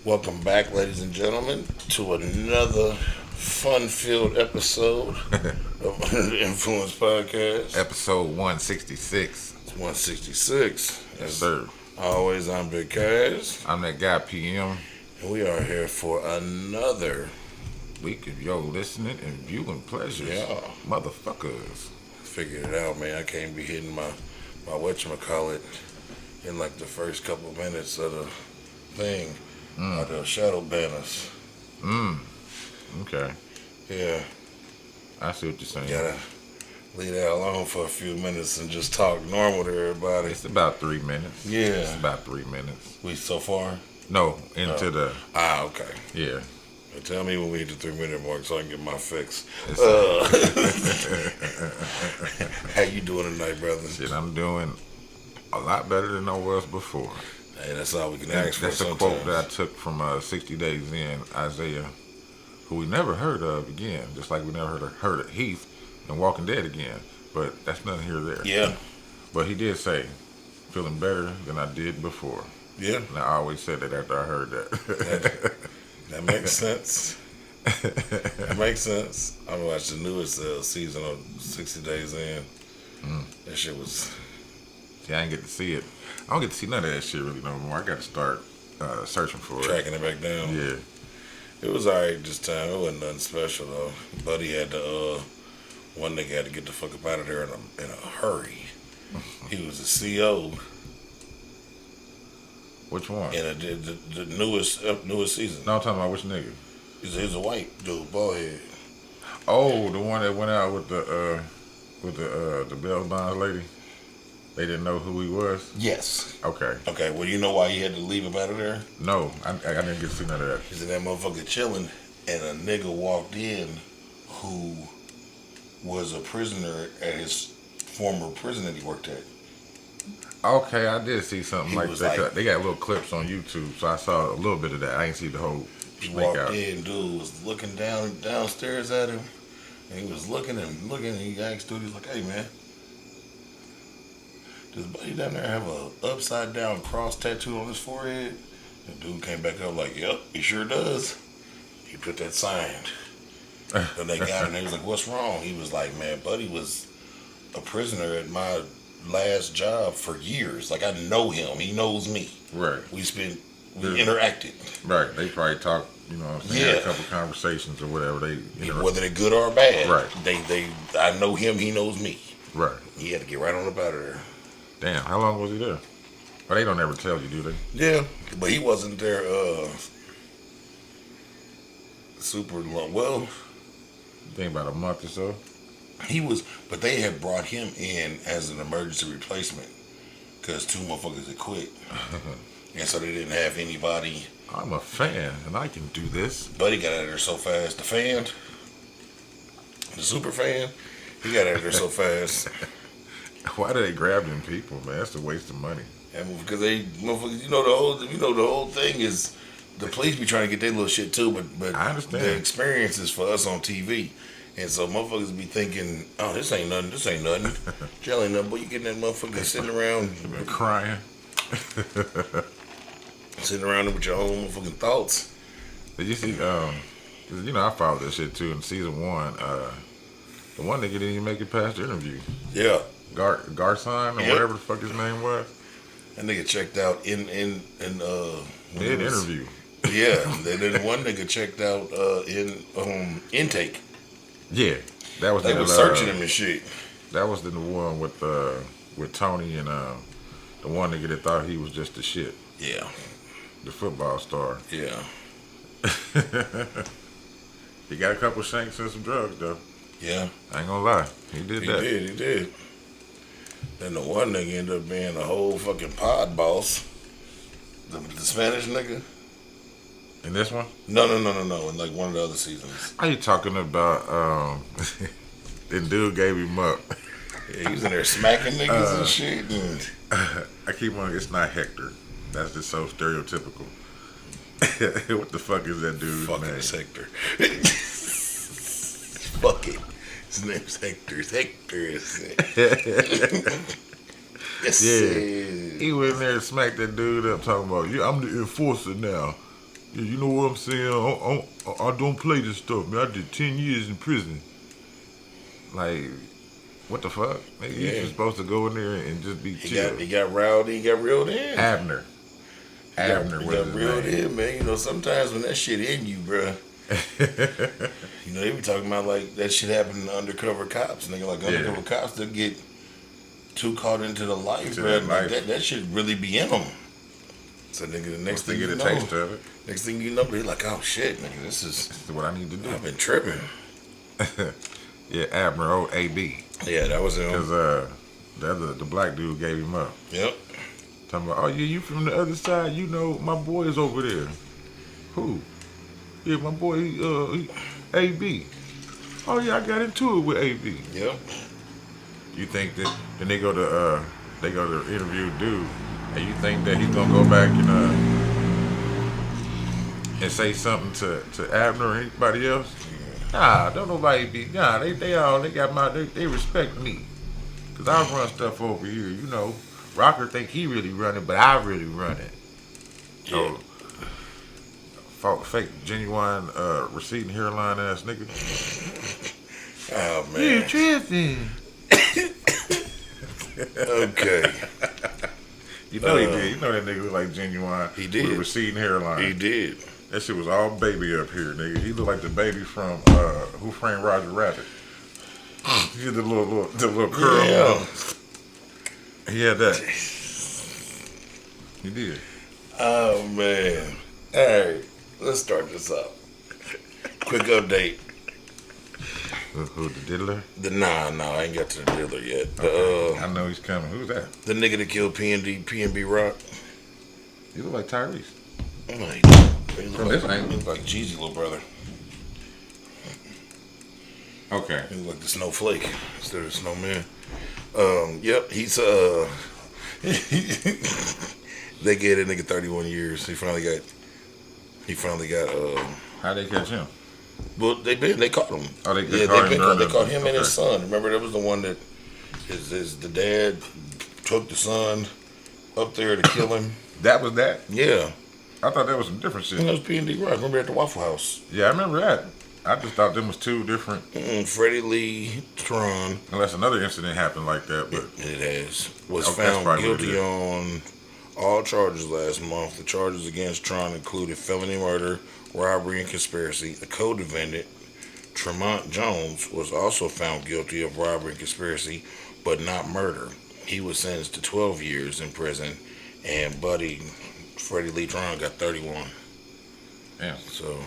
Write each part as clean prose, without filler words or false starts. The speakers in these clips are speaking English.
Welcome back, ladies and gentlemen, to another fun-filled episode of the Influence Podcast. Episode 166. It's 166. Yes, As sir. always, I'm Big Kaz, I'm that guy, PM. and we are here for another. Week of your listening and viewing pleasures. Yeah, Motherfuckers. figured it out, man. I can't be hitting my whatchamacallit in like the first couple of minutes of the thing. Or the shadow banners. Okay. Yeah, I see what you're saying. gotta leave that alone for a few minutes and just talk normal to everybody. It's about 3 minutes. Yeah. It's about 3 minutes. We so far? No, into the. Okay. Yeah. Tell me when we hit the 3 minute mark so I can get my fix. It's, How you doing tonight, brother? Shit, I'm doing a lot better than I was before. Hey, that's all we can ask for That's a sometimes. quote that I took from 60 Days In, Isaiah, who we never heard of again, just like we never heard of Heath and Walking Dead again. But that's nothing here or there. Yeah. But he did say, feeling better than I did before. Yeah. And I always said that after I heard that. That makes sense. That makes sense. I watched the newest season of 60 Days In. That shit was... See, I didn't get to see it. I don't get to see none of that shit really no more. I got to start searching for it. tracking it back down. Yeah. It was alright this time. It wasn't nothing special, though. Buddy had to... one nigga had to get the fuck up out of there in a hurry. He was the CO Which one? in the newest season. No, I'm talking about which nigga. He's a white dude, bald head. Oh, the one that went out with the bail bonds lady. They didn't know who he was. Yes. Okay. Okay, well, you know why he had to leave him out of there? No, I didn't get to see none of that. He's in that motherfucker chilling, and a nigga walked in who was a prisoner at his former prison that he worked at. Okay, I did see something He like was that. like- They got little clips on YouTube, so I saw a little bit of that. I didn't see the whole He snake walked out. in, dude was looking downstairs at him, and he was looking, and he asked dude, he's like, "Hey man, does buddy down there have a upside down cross tattoo on his forehead?" And dude came back up like, "Yep, he sure does." He put that sign. Then they got him, and they was like, "What's wrong?" He was like, "Man, buddy was a prisoner at my last job for years. Like, I know him. He knows me. Right. We Yeah. interacted. Right. They probably talked, you know what I'm saying, had Yeah. a couple conversations or whatever. Whether they're good or bad. Right. I know him. He knows me. Right. He had to get right on up out of there. Damn, how long was he there? Well, they don't ever tell you, do they? Yeah, but he wasn't there super long. Well, Think about a month or so. he was, but they had brought him in as an emergency replacement because two motherfuckers had quit. And so they didn't have anybody. I'm a fan, and I can do this. Buddy got out of there so fast. The fan, the super fan, he got out of there so fast. Why do they grab them people, man? That's a waste of money. And because they, motherfuckers, the whole thing is the police be trying to get their little shit too, but I understand. the experience is for us on TV. And so motherfuckers be thinking, oh, this ain't nothing. Jail ain't nothing, but you getting that motherfucker sitting around Crying. sitting around with your own motherfucking thoughts. Did you see, 'cause, you know, I followed that shit too in season 1. The one nigga didn't even make it past the interview. Yeah. Garcon or Yep. whatever the fuck his name was. That nigga checked out in Mid interview. Yeah. Then one nigga checked out in intake. Yeah. That was They the, was searching him and shit. That was the one with Tony and the one nigga that thought he was just the shit. Yeah. The football star. Yeah. He got a couple shanks and some drugs though. Yeah. I ain't gonna lie. He did He that. did. Then the one nigga ended up being a whole fucking pod boss. The Spanish nigga? In this one? No. In like one of the other seasons. Are you talking about the dude gave him up? Yeah, he was in there smacking niggas and shit. And I keep on, it's not Hector. That's just so stereotypical. What the fuck is that dude's fucking name? Hector. Fuck it. His name's Hector. Hector. Yes. Yeah. He went in there and smacked that dude up talking about, yeah, I'm the enforcer now. Yeah, you know what I'm saying? I don't play this stuff, man. I did 10 years in prison. Like, what the fuck? Maybe you Yeah. just supposed to go in there and just be chill. He got rowdy, he got reeled in. Abner. Abner He was got his reeled name. in, man. You know, sometimes when that shit in you, bruh, you know, they be talking about like that shit happening to undercover cops. Nigga, like undercover cops, they'll get too caught into the life, To bruh. that Like life. that shit really be in them. So, nigga, the Once next they thing get you a know, taste of it, next thing you know, they like, oh shit, nigga, this is, this is what I need to do. I've been tripping. Yeah, Abner, old AB. Yeah, that was Because him. the black dude gave him up. Yep. Talking about, oh yeah, you from the other side. You know, my boy is over there. Who? Yeah, my boy, AB. Oh yeah, I got into it with AB. Yep. You think that then they go to interview dude, and you think that he's gonna go back and say something to Abner or anybody else? Nah, don't nobody be. Nah, they got they respect me, cause I run stuff over here. You know, Rocker think he really run it, but I really run it. Yeah. Oh, fake genuine receding hairline ass nigga. Oh You man. tripping? Okay. You know he did. You know that nigga look like genuine. He With a did. receding hairline. He did. That shit was all baby up here, nigga. He looked like the baby from Who Framed Roger Rabbit. He had the little curl. Yeah. He had that. He did. Oh man. All right. Let's start this up. Quick update. Who the diddler? I ain't got to the dealer yet. I know he's coming. Who's that? The nigga that killed PNB Rock. He look like Tyrese. Oh, he From look this like, angle. he look like Jeezy little brother. Okay. He look like the snowflake instead of the snowman. Yep, he's they gave that nigga 31 years. He finally got How'd they catch him? well they caught him. Oh, they Yeah, caught him. they caught him and Okay. his son. Remember that was the one that the dad took the son up there to kill him. That was that? Yeah. I thought that was some different shit. And that was P&D Rock. Remember at the Waffle House? Yeah, I remember that. I just thought them was two different. Freddie Lee Tron. Unless another incident happened like that, but It was Okay, that's found probably what it guilty is. on all charges last month. The charges against Tron included felony murder, robbery, and conspiracy. The co-defendant, Tremont Jones, was also found guilty of robbery and conspiracy, but not murder. He was sentenced to 12 years in prison, and buddy Freddie Lee Tron got 31. damn. So,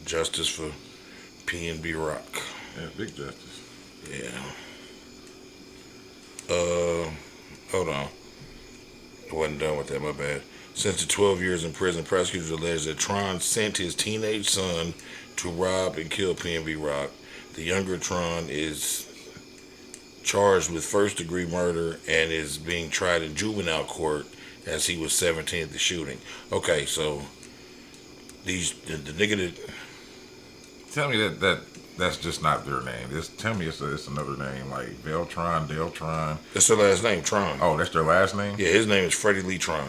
justice for P&B Rock. Yeah, big justice. Yeah. Hold on. I wasn't done with that, my bad. Since the 12 years in prison, prosecutors allege that Tron sent his teenage son to rob and kill P&B Rock. The younger Tron is charged with first-degree murder and is being tried in juvenile court as he was 17 at the shooting. Okay, so the nigga that Tell me that's just not their name. Tell me it's another name like Veltron, Deltron. that's their last name, Tron. Oh, that's their last name. Yeah, his name is Freddie Lee Tron,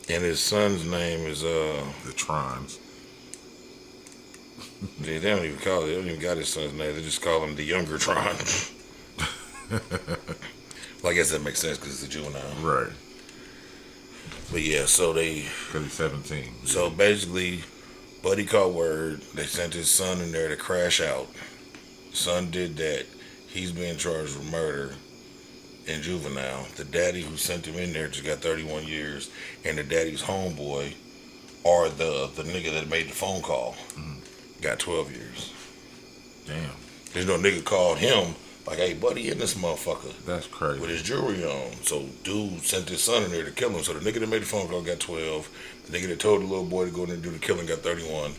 and his son's name is The Trons. They don't even call it. They don't even got his son's name. They just call him the younger Tron. Well, I guess that makes sense because it's a juvenile. Right. But yeah, so Because he's 17. so basically, Buddy caught word. They sent his son in there to crash out. Son did that. He's being charged with murder in juvenile. The daddy who sent him in there just got 31 years, and the daddy's homeboy, or the nigga that made the phone call, got 12 years. Damn. There's no nigga called him like, hey, buddy, in this motherfucker That's crazy. with his jewelry on. So dude sent his son in there to kill him. So the nigga that made the phone call got 12. The nigga that told the little boy to go in there and do the killing got 31.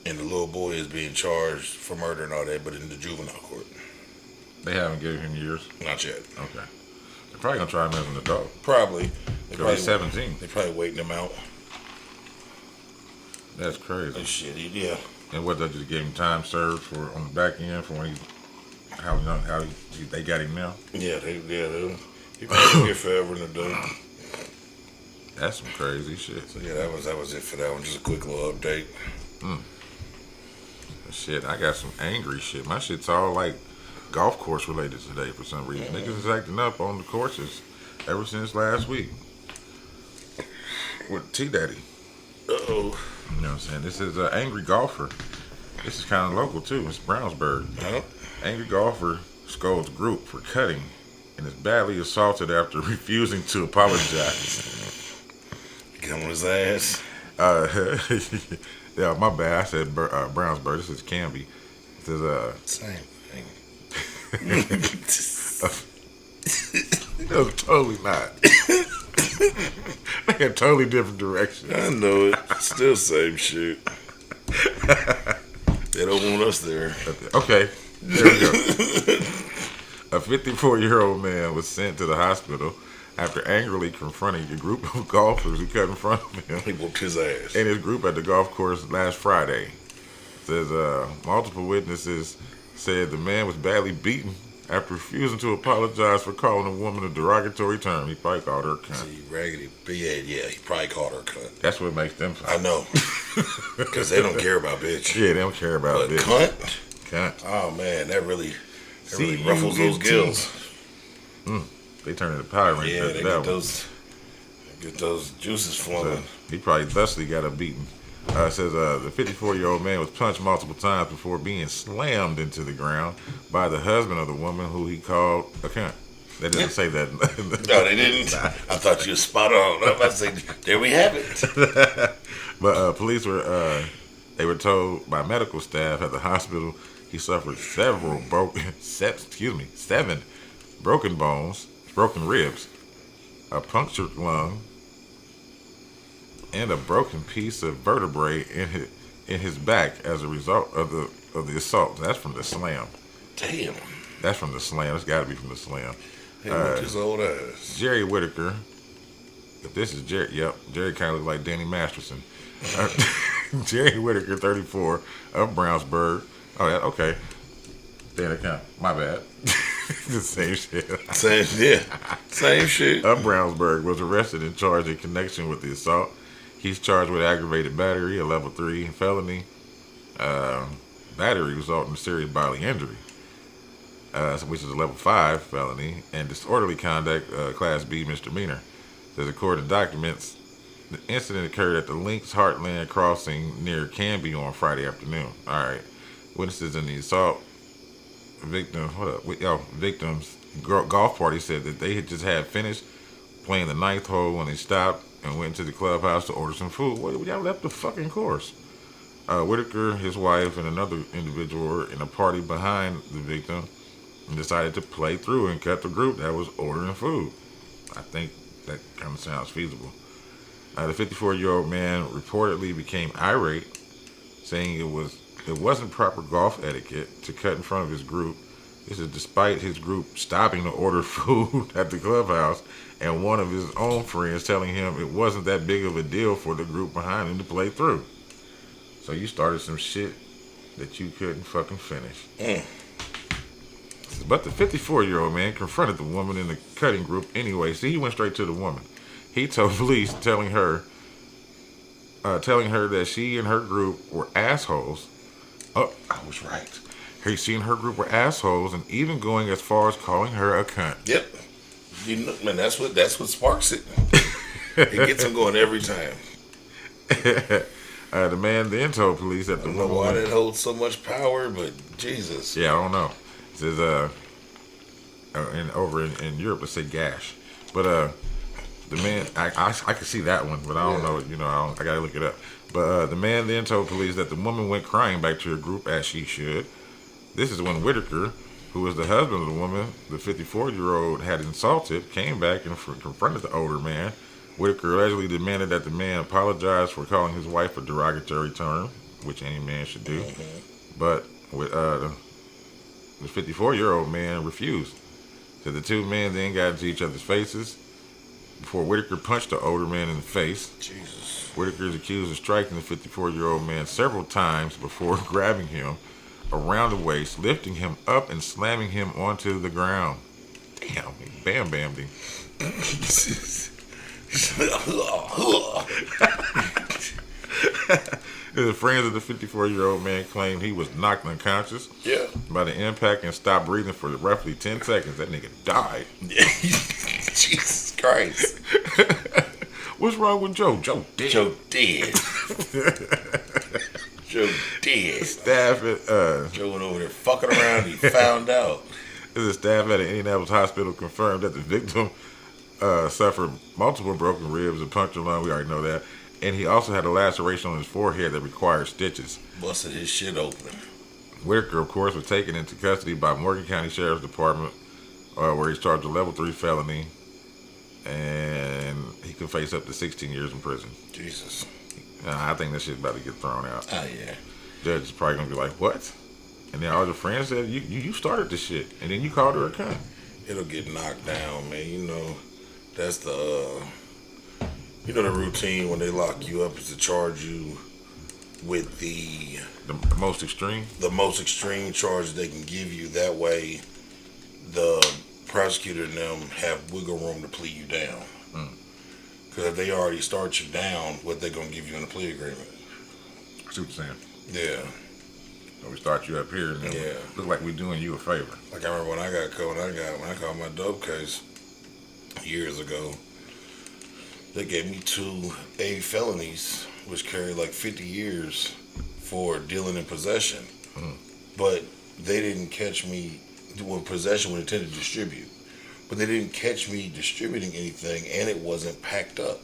And the little boy is being charged for murder and all that, but in the juvenile court. They haven't given him years. Not yet. Okay. They're probably gonna try him as an adult. Probably. Because he's 17. They probably waiting him out. That's crazy. And shit, yeah. And what they just gave him time served for on the back end for when they got him now. Yeah, he probably get forever in the day. That's some crazy shit. So yeah, that was it for that one. Just a quick little update. Shit, I got some angry shit. My shit's all like golf course related today for some reason. Niggas is acting up on the courses ever since last week with T Daddy. Uh-oh. You know what I'm saying? This is an angry golfer. This is kind of local too. It's Brownsburg. Huh? Angry golfer scolds group for cutting and is badly assaulted after refusing to apologize. Get on his ass. Yeah, my bad. I said Brownsburg. This is Canby. This is Same thing. no, totally not. They have totally different directions. I know it. Still same shit. They don't want us there. Okay, there we go. A 54-year-old man was sent to the hospital after angrily confronting a group of golfers who cut in front of him. He whooped his ass. And his group at the golf course last Friday. It says multiple witnesses said the man was badly beaten after refusing to apologize for calling a woman a derogatory term. He probably called her a cunt. See, raggedy. Yeah, he probably called her a cunt. That's what makes them I know. Because they don't care about bitch. Yeah, they don't care about But this. cunt? Oh, man, that really ruffles those gills. They turn into Power Rangers. Yeah, they that get those juices flowing. So he probably thusly got a beating. It says the 54-year-old man was punched multiple times before being slammed into the ground by the husband of the woman who he called a cunt. They didn't say that. No, they didn't. I thought you were spot on. I was about to say, there we have it. But police were told by medical staff at the hospital he suffered seven broken bones, broken ribs, a punctured lung, and a broken piece of vertebrae in his back as a result of the assault. That's from the slam. Damn. That's from the slam. It's got to be from the slam. Hey, look his old ass. Jerry Whitaker. If this is Jerry, yep, Jerry kind of looks like Danny Masterson. Jerry Whitaker, 34, of Brownsburg. Oh, yeah, okay. Damn, that count. My bad. The same shit. Same shit. Of Brownsburg was arrested and charged in connection with the assault. He's charged with aggravated battery, a level 3 felony. Battery resulting in serious bodily injury, which is a level 5 felony, and disorderly conduct, class B misdemeanor. Says according to documents, the incident occurred at the Lynx Heartland crossing near Canby on Friday afternoon. All right. Witnesses in the assault victims golf party said that they had just finished playing the 9th hole when they stopped and went to the clubhouse to order some food. Well, y'all left the fucking course. Whitaker, his wife, and another individual were in a party behind the victim and decided to play through and cut the group that was ordering food. I think that kind of sounds feasible. The 54-year-old man reportedly became irate, saying it wasn't proper golf etiquette to cut in front of his group. This is despite his group stopping to order food at the clubhouse and one of his own friends telling him it wasn't that big of a deal for the group behind him to play through. So you started some shit that you couldn't fucking finish. But the 54-year-old man confronted the woman in the cutting group anyway. See, he went straight to the woman. He told police, telling her that she and her group were assholes. Oh, I was right. He seen her group were assholes, and even going as far as calling her a cunt. Yep. You know, man, that's what sparks it. It gets them going every time. The man then told police that the woman. I don't know why that holds so much power, but Jesus. Yeah, I don't know. It says over in Europe, let's say gash, but the man, I can see that one, but I don't know. You know, I gotta look it up. But the man then told police that the woman went crying back to her group as she should. This is when Whitaker, who was the husband of the woman the 54-year-old had insulted, came back and confronted the older man. Whitaker allegedly demanded that the man apologize for calling his wife a derogatory term, which any man should do. But the 54-year-old man refused. So the two men then got into each other's faces before Whitaker punched the older man in the face. Jesus. Whitaker is accused of striking the 54-year-old man several times before grabbing him around the waist, lifting him up and slamming him onto the ground. Damn, he bam-bammed him. The friends of the 54-year-old man claimed he was knocked unconscious Yeah. by the impact and stopped breathing for roughly 10 seconds. That nigga died. Jesus Christ. What's wrong with Joe? Joe dead. Joe dead. Joe dead. Staff at Joe went over there fucking around. He found out. the staff at an Indianapolis hospital confirmed that the victim suffered multiple broken ribs and punctured lung. We already know that. And he also had a laceration on his forehead that required stitches. Busted his shit open. Whitaker, of course, was taken into custody by Morgan County Sheriff's Department, where he's charged with a level 3 felony, and he can face up to 16 years in prison. Jesus. I think this shit's about to get thrown out. Oh, yeah. Judge is probably gonna be like, "What?" And then all the friends said, "You started this shit," and then you called her a cunt. It'll get knocked down, man. You know, that's the routine when they lock you up is to charge you with the most extreme charge they can give you. That way, the prosecutor and them have wiggle room to plea you down. Because if they already start you down, what they gonna give you in the plea agreement? I see what you're saying. Yeah. So we start you up here, and then look like we're doing you a favor. Like I remember when I got caught, when I caught my dope case years ago, they gave me 2 A felonies, which carried like 50 years for dealing in possession. But they didn't catch me doing possession with intent to distribute. But they didn't catch me distributing anything, and it wasn't packed up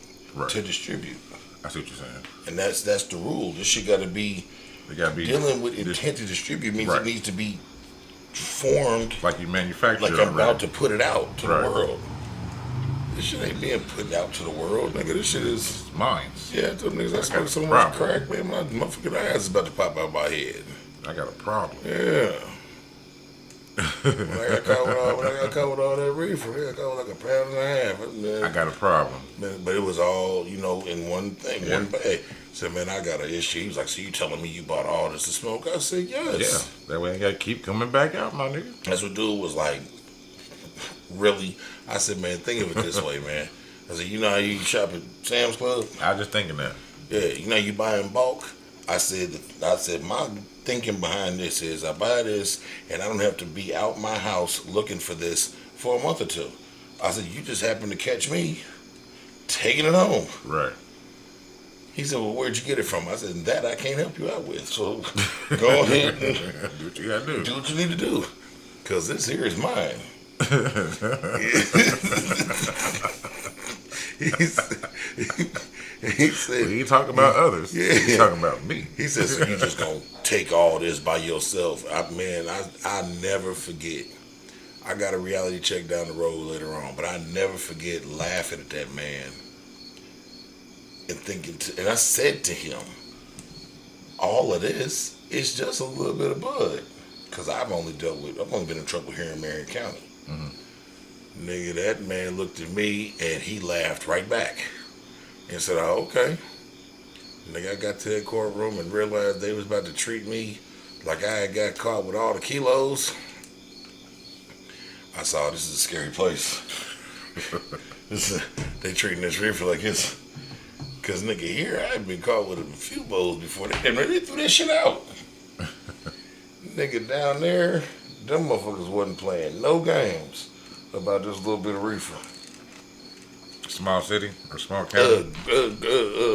to distribute. I see what you're saying. And that's the rule. This shit got to be. Dealing with intent to distribute means it needs to be formed like you manufacture. Like I'm about to put it out to the world. This shit ain't being put out to the world, nigga. This shit is mine. Yeah, I told niggas I smoked so much crack, man. My motherfucking ass is about to pop out my head. I got a problem. Yeah. When I got caught with all that reefer, I got caught with like 1.5 pounds. I got a problem. But it was all, in one thing, one bag. Said, man, I got an issue. He was like, so you telling me you bought all this to smoke? I said, yes. Yeah, that way I got to keep coming back out, my nigga. That's what dude was like, really? I said, man, think of it this way, man. I said, you know how you shop at Sam's Club? I was just thinking that. Yeah, you know you buy in bulk? I said, my thinking behind this is I buy this and I don't have to be out my house looking for this for a month or two. I said, you just happen to catch me taking it home. Right. He said, well, where'd you get it from? I said, that I can't help you out with. So go ahead and do what you got to do. Do what you need to do. Because this here is mine. He said, well, he ain't talking about others. Yeah. He's talking about me. He said, so you just going to take all this by yourself. I never forget. I got a reality check down the road later on, but I never forget laughing at that man. And thinking, and I said to him, all of this is just a little bit of bud. Because I've only been in trouble here in Marion County. Mm-hmm. Nigga, that man looked at me and he laughed right back. And said, oh, okay. Nigga, I got to that courtroom and realized they was about to treat me like I had got caught with all the kilos. I saw this is a scary place. They treating this reefer like it's... Because, nigga, here, I had been caught with a few bowls before. They threw that shit out. Nigga, down there, them motherfuckers wasn't playing no games about this little bit of reefer. Small city or small county?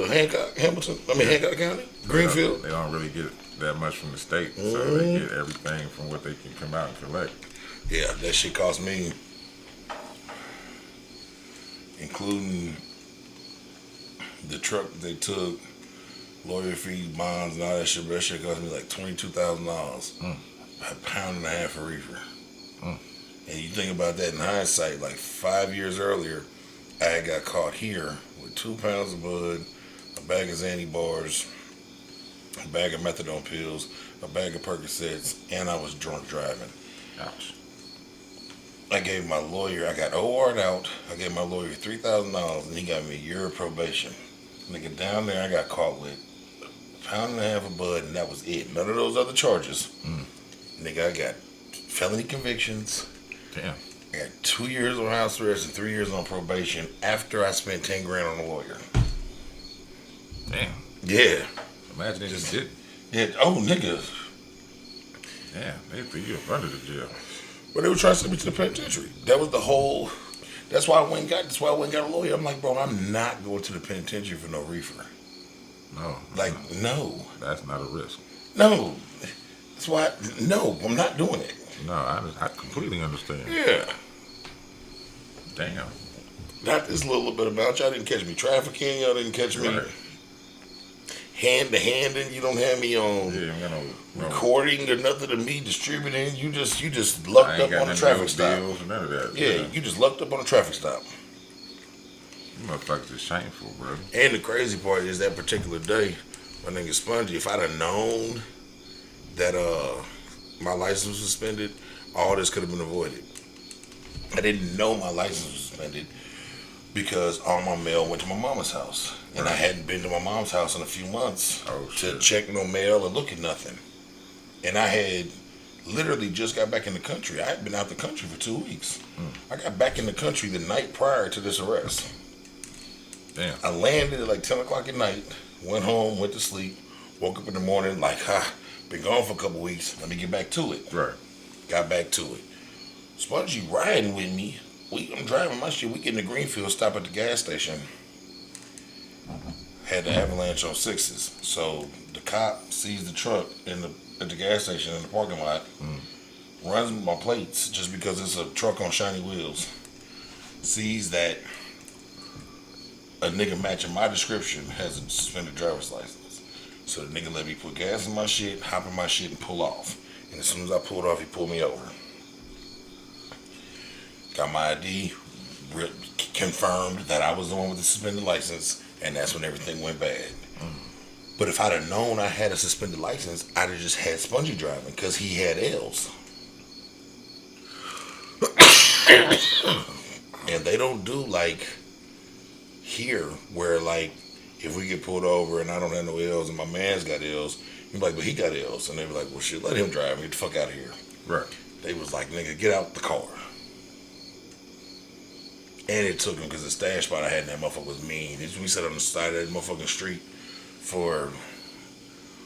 Hancock County? Greenfield? They don't really get that much from the state, so they get everything from what they can come out and collect. Yeah, that shit cost me, including the truck that they took, lawyer fees, bonds, and all that shit. But that shit cost me like $22,000. A pound and a half of reefer. And you think about that in hindsight, like 5 years earlier, I got caught here with 2 pounds of bud, a bag of Xanny bars, a bag of methadone pills, a bag of Percocets, and I was drunk driving. Ouch. I gave my lawyer, I got OR'd out, I gave my lawyer $3,000 and he got me a year of probation. Nigga, down there I got caught with a pound and a half of bud and that was it. None of those other charges. Nigga, I got felony convictions. Damn. I got 2 years on house arrest and 3 years on probation after I spent 10 grand on a lawyer. Damn. Yeah. Imagine if Just you did. Yeah. Oh, nigga. Damn, they threw you up under the jail. But they were trying to send me to the penitentiary. That was the whole. That's why I went and got. That's why I went and got a lawyer. I'm like, bro, I'm not going to the penitentiary for no reefer. No. Like, no. That's not a risk. No. That's why. No, I'm not doing it. No, I completely understand. Yeah. Damn. Not this little bit about y'all didn't catch me trafficking. Y'all didn't catch me Right. hand to hand, and you don't have me on Yeah, I'm gonna recording or nothing of me distributing. You just I lucked ain't up got on a none traffic of stop. those deals or none of that. Yeah, you just lucked up on a traffic stop. You motherfuckers is shameful, bro. And the crazy part is that particular day, my nigga Spongy, if I'd have known that my license was suspended, all this could have been avoided. I didn't know my license was suspended because all my mail went to my mama's house. And I hadn't been to my mom's house in a few months Oh, to shit. check no mail or look at nothing. And I had literally just got back in the country. I had been out the country for 2 weeks. I got back in the country the night prior to this arrest. Damn. I landed at like 10 o'clock at night, went home, went to sleep, woke up in the morning like, been gone for a couple weeks. Let me get back to it. Right. Got back to it. Spongy riding with me. I'm driving my shit. We get in the Greenfield, stop at the gas station. Had the avalanche on sixes. So the cop sees the truck at the gas station in the parking lot, runs my plates just because it's a truck on shiny wheels. Sees that a nigga matching my description has a suspended driver's license. So the nigga let me put gas in my shit, hop in my shit, and pull off. And as soon as I pulled off, he pulled me over. Got my ID, confirmed that I was the one with the suspended license, and that's when everything went bad. But if I'd have known I had a suspended license, I'd have just had Spongy driving because he had L's. And they don't do like here where like if we get pulled over and I don't have no L's and my man's got L's, you're like, but he got L's. And they were like, well shit, let him drive and get the fuck out of here. Right. They was like, nigga, get out the car. And it took him because the stash spot I had in that motherfucker was mean. We sat on the side of that motherfucking street for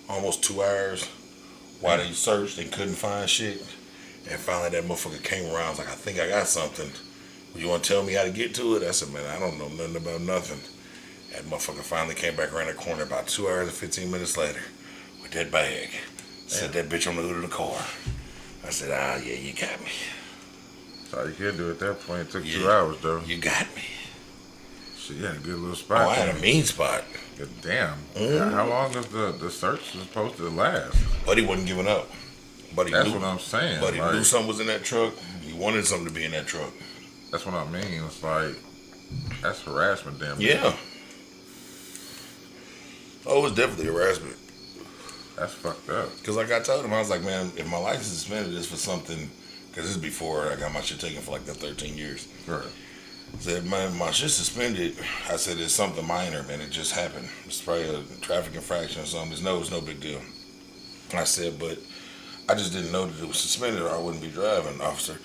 almost 2 hours while they searched and couldn't find shit. And finally that motherfucker came around. I was like, I think I got something. You want to tell me how to get to it? I said, man, I don't know nothing about nothing. That motherfucker finally came back around the corner about 2 hours and 15 minutes later with that bag. Set that bitch on the hood of the car. I said, yeah, you got me. That's all you could do at that point. It took Yeah. 2 hours, though. You got me. Shit, you had a good little Oh, spot. I had a mean spot. Good damn. How long is the search supposed to last? Buddy wasn't giving up. Buddy That's knew, what I'm saying. Buddy like, knew something was in that truck. He wanted something to be in that truck. That's what I mean. It's like, that's harassment, damn near. Yeah. Oh, it was definitely harassment. That's fucked up. Because like I told him, I was like, man, if my license is suspended, it's for something. Because this is before I got my shit taken for like the 13 years. Right. I said, man, my shit suspended. I said, it's something minor, man. It just happened. It's probably a traffic infraction or something. It's no big deal. I said, but I just didn't know that it was suspended or I wouldn't be driving, officer.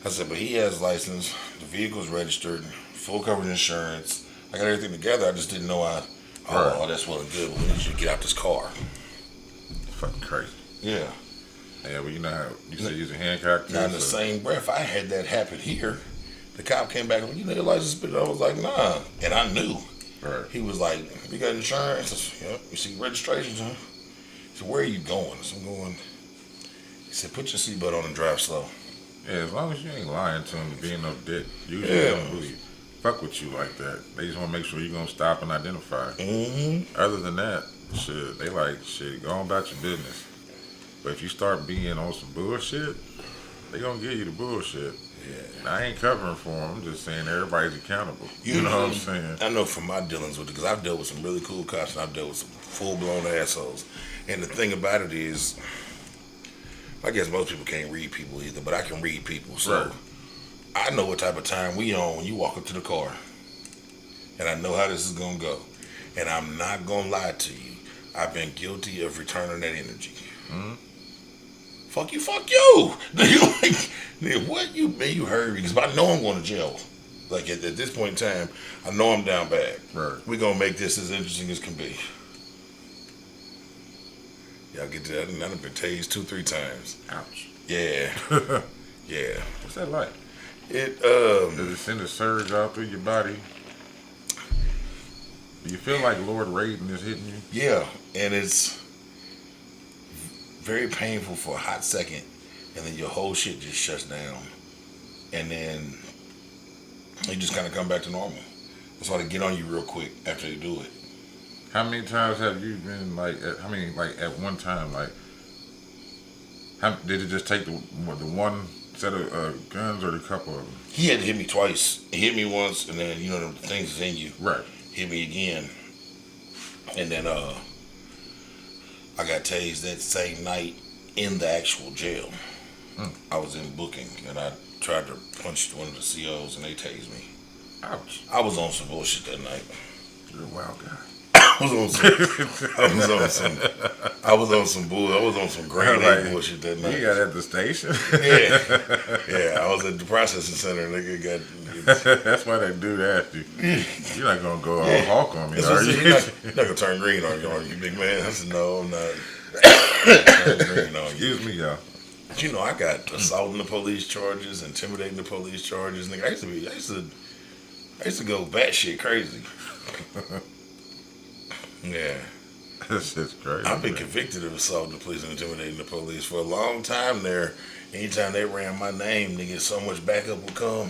I said, but he has license. The vehicle's registered. Full coverage insurance. I got everything together. I just didn't know that's well and good. But we need you to get out this car. Fucking crazy. Yeah. Yeah, well, you know how you said using Hancock. Now, in the same breath, I had that happen here. The cop came back and like, you know your license suspended? I was like, nah. And I knew. Right. He was like, you got insurance? I said, yep. You see registrations, huh? He said, where are you going? I said, I'm going. He said, put your seatbelt on and drive slow. Yeah, as long as you ain't lying to them and being no dick, usually they don't really fuck with you like that. They just want to make sure you're going to stop and identify. Mm-hmm. Other than that, shit, they like, shit, go on about your business. But if you start being on some bullshit, they going to give you the bullshit. Yeah. I ain't covering for them. I'm just saying everybody's accountable. You know what I'm saying? I know from my dealings with it, because I've dealt with some really cool cops and I've dealt with some full-blown assholes. And the thing about it is, I guess most people can't read people either, but I can read people. So Right. I know what type of time we on when you walk up to the car. And I know how this is going to go. And I'm not going to lie to you. I've been guilty of returning that energy. Mm-hmm. fuck you, fuck you. Nigga, like, nigga, what you man, you heard me because I know I'm going to jail. Like at this point in time, I know I'm down bad. Right. We're gonna make this as interesting as can be. Y'all get that? I've been tased 2-3 times. Ouch. Yeah, yeah. What's that like? It Does it send a surge out through your body? Do you feel like Lord Raiden is hitting you? yeah, and it's very painful for a hot second, and then your whole shit just shuts down, and then you just kind of come back to normal. That's why they get on you real quick after they do it. How many times have you been like? At one time, like, did it just take the one set of guns or the couple of them? He had to hit me twice. He hit me once, and then the things is in you. Right. Hit me again, and then I got tased that same night in the actual jail. I was in booking, and I tried to punch one of the COs, and they tased me. Ouch. I was on some bullshit that night. You're a wild guy. I was on some bull. I was on some grade A bullshit that night. You got at the station? Yeah. I was at the processing center. Nigga got. That's why that dude asked you. You're not gonna go all hawk on me, are you? You're not gonna turn green on you, big man. I said no, I'm not. Turn green on you. Excuse me, y'all. But I got assaulting the police charges, intimidating the police charges. Nigga, I used to go batshit crazy. Yeah. This is crazy. I've been convicted of assaulting the police and intimidating the police for a long time there. Anytime they ran my name, nigga, so much backup would come.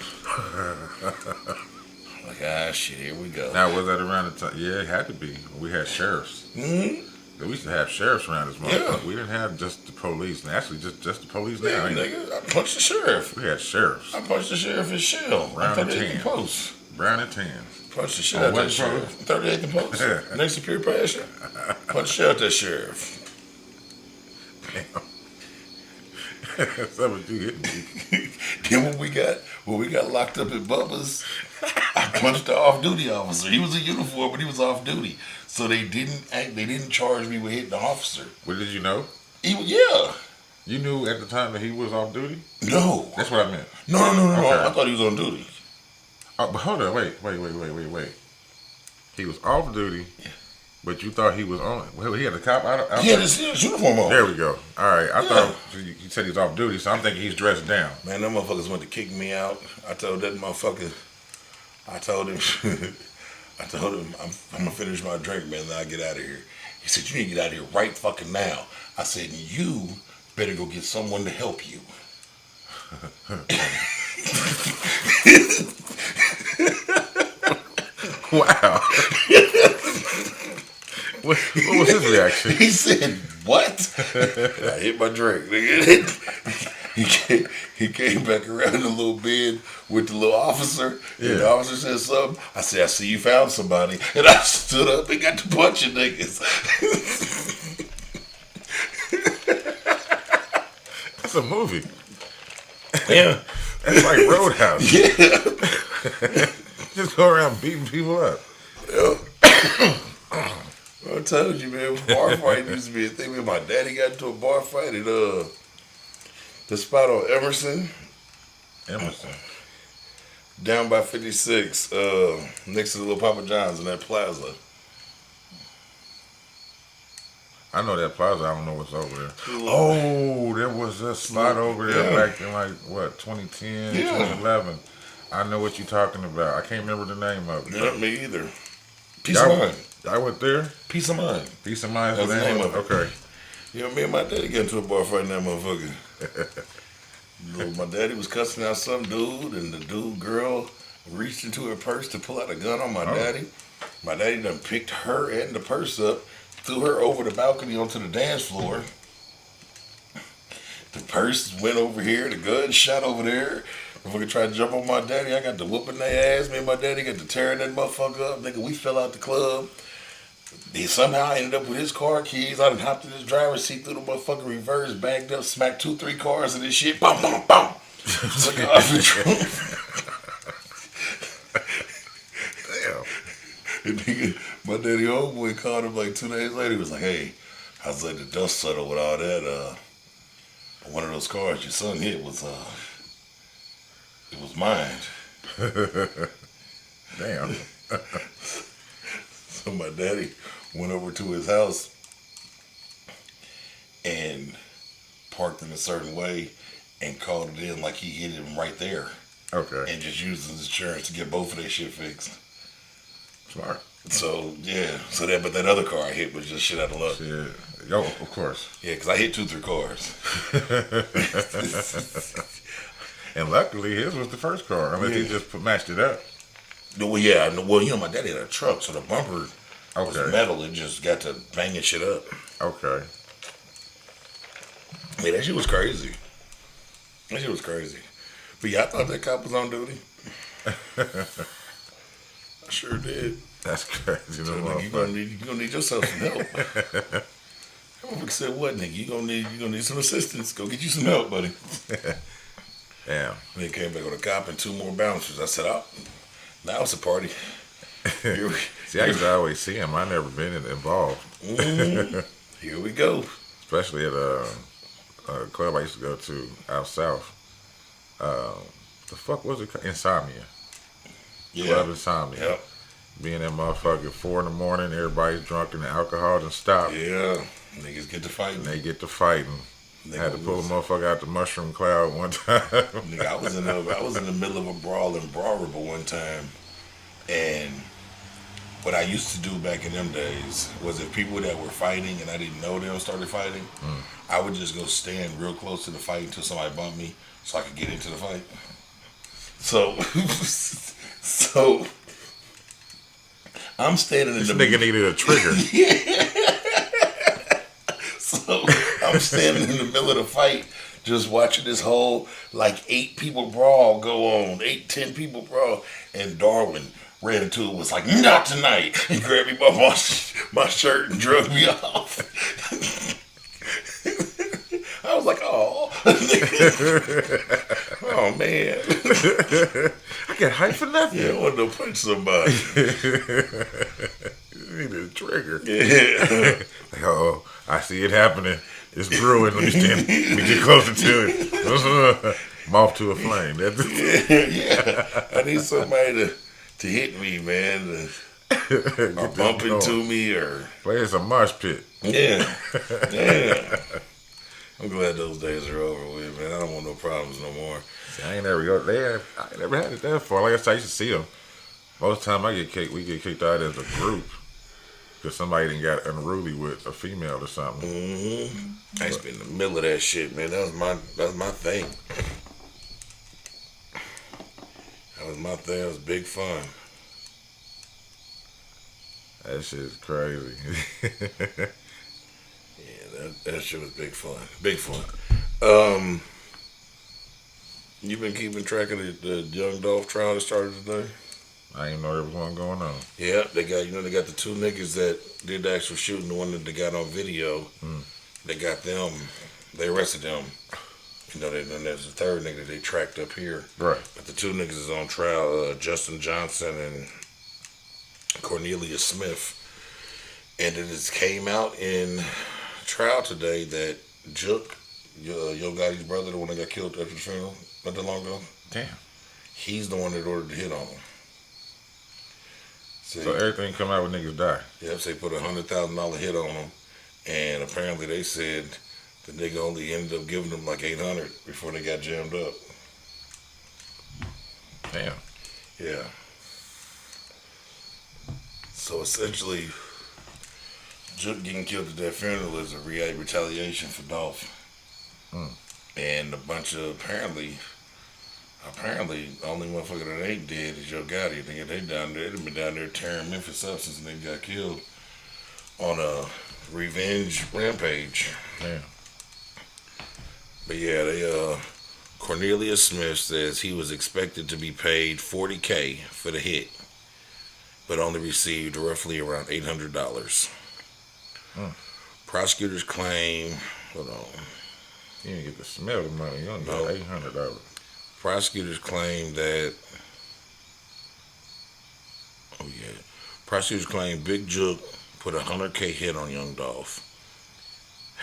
Like, shit, here we go. Now, was that around the time? Yeah, it had to be. We had sheriffs. We used to have sheriffs around this motherfucker. Yeah. We didn't have just the police. And actually, just the police Yeah, now. nigga, I punched the sheriff. We had sheriffs. I punched the sheriff in shell. Brown and 38th tan. Post. Brown and tans. Punched the shit out that sheriff. 38th and Post. Next to Pure Passion. Punched the shit out that sheriff. Damn. That's what you hit me. Then when we got locked up at Bubba's, I punched the off-duty officer. He was in uniform, but he was off-duty. So they didn't charge me with hitting the officer. What did you know? Yeah. You knew at the time that he was off duty? No. That's what I meant. No. Okay. I thought he was on duty. Oh, but hold on, wait. He was off duty, but you thought he was on. Well, he had a cop out. He had his uniform on. There we go. All right, I thought you said he was off duty, so I'm thinking he's dressed down. Man, them motherfuckers went to kick me out. I told that motherfucker. I told him, I'm gonna finish my drink, man. Then I get out of here. He said, you need to get out of here right fucking now. I said, you better go get someone to help you. Wow. What was his reaction? He said, what? I hit my drink, nigga. He came back around the little bed with the little officer. Yeah. And the officer said something. I said, I see you found somebody. And I stood up and got to punching niggas. That's a movie. Yeah. That's like Roadhouse. Yeah. Just go around beating people up. Yeah. I told you, man, bar fight used to be a thing. Man, my daddy got into a bar fight at the spot on Emerson. Down by 56, next to the little Papa John's in that plaza. I know that plaza. I don't know what's over there. Oh, there was a spot over there back in 2010, 2011. I know what you're talking about. I can't remember the name of it. Yeah, me either. Peace of Mind. I went there? Peace of Mind. Peace of Mind is the name of it. Okay. Me and my daddy got into a bar fight in that motherfucker. My daddy was cussing out some dude, and the girl reached into her purse to pull out a gun on my daddy. My daddy done picked her and the purse up, threw her over the balcony onto the dance floor. The purse went over here, the gun shot over there. Motherfucker tried to jump on my daddy. I got to whooping their ass. Me and my daddy got to tearing that motherfucker up. Nigga, we fell out the club. He somehow ended up with his car keys. I done hopped in his driver's seat, threw the motherfucker reverse, backed up, smacked 2-3 cars and this shit. Boom, boom, boom. Took it off the trunk. Damn. And nigga, my daddy homeboy called him like 2 days later. He was like, hey, I was like, the dust settled with all that. one of those cars your son hit was it was mine. Damn. So my daddy went over to his house and parked in a certain way and called it in like he hit him right there. Okay. And just used his insurance to get both of their shit fixed. Smart. So yeah, but that other car I hit was just shit out of luck. Shit. Yo, of course. Yeah, because I hit 2-3 cars. And luckily, his was the first car. Unless he just matched it up. Well, yeah, well, my daddy had a truck, so the bumper was Okay. metal. It just got to banging shit up. Okay. Yeah, that shit was crazy. That shit was crazy. But yeah, I thought that cop was on duty. I sure did. That's crazy. So, nigga, you gonna need yourself some help. That motherfucker said, "What, nigga? You gonna need some assistance. Go get you some help, buddy." Damn. And they came back with a cop and 2 more bouncers. I said, "Oh, now it's a party." See, I used to always see him. I never been involved. Here we go. Especially at a club I used to go to out south. The fuck was it called? Insomnia. Club Insomnia. Yep. Being that motherfucker 4 in the morning, everybody's drunk and the alcohol done stopped. Yeah. Niggas get to fighting. And they get to fighting. I had to pull a motherfucker out the mushroom cloud one time. Nigga, I was in the middle of a brawl in Broad Ripple one time, and what I used to do back in them days was if people that were fighting and I didn't know them started fighting, I would just go stand real close to the fight until somebody bumped me so I could get into the fight. So, I'm standing in This the nigga needed a trigger. So I'm standing in the middle of the fight, just watching this whole 8 people brawl go on, 8-10 people brawl, and Darwin ran into it, was like, "Not tonight," and grabbed me by my shirt and drug me off. I was like, "Oh, oh man, I get hyped for nothing. yeah, I wanted to punch somebody." You needed a trigger. Yeah. Oh, I see it happening. It's brewing. Let me get closer to it. Moth to a flame. Yeah. I need somebody to hit me, man, or bump into me, or play some mosh pit. yeah. I'm glad those days are over with, man. I don't want no problems no more. See, I ain't never had it that far. Like I said, I used to see them. Most of the time we get kicked out as a group because somebody done got unruly with a female or something. I used to be in the middle of that shit, man. That was my thing. That was my thing. It was big fun. That shit is crazy. Yeah, that shit was big fun. Big fun. You been keeping track of the Young Dolph trial that started today? I didn't know there was one going on. Yeah, they got the 2 niggas that did the actual shooting, the one that they got on video. They got them. They arrested them. Then there's a 3rd nigga that they tracked up here. Right. But the 2 niggas is on trial, Justin Johnson and Cornelius Smith. And it just came out in trial today that Jook, Yo Gotti's brother, the one that got killed after the funeral not that long ago. Damn. He's the one that ordered the hit on him. So everything come out when niggas die. Yep, so they put $100,000 hit on him, and apparently they said the nigga only ended up giving them like $800 before they got jammed up. Damn. Yeah. So essentially, Jook getting killed at that funeral is a retaliation for Dolph. And a bunch of apparently, the only motherfucker that ain't dead is Yo Gotti. They down there. They've been down there tearing Memphis up since they got killed on a revenge rampage. Damn. But yeah, Cornelius Smith says he was expected to be paid $40K for the hit, but only received roughly around $800. Prosecutors claim, hold on. You didn't get to smell the money. You only got $800. Prosecutors claim that, prosecutors claim Big Jook put a $100K hit on Young Dolph.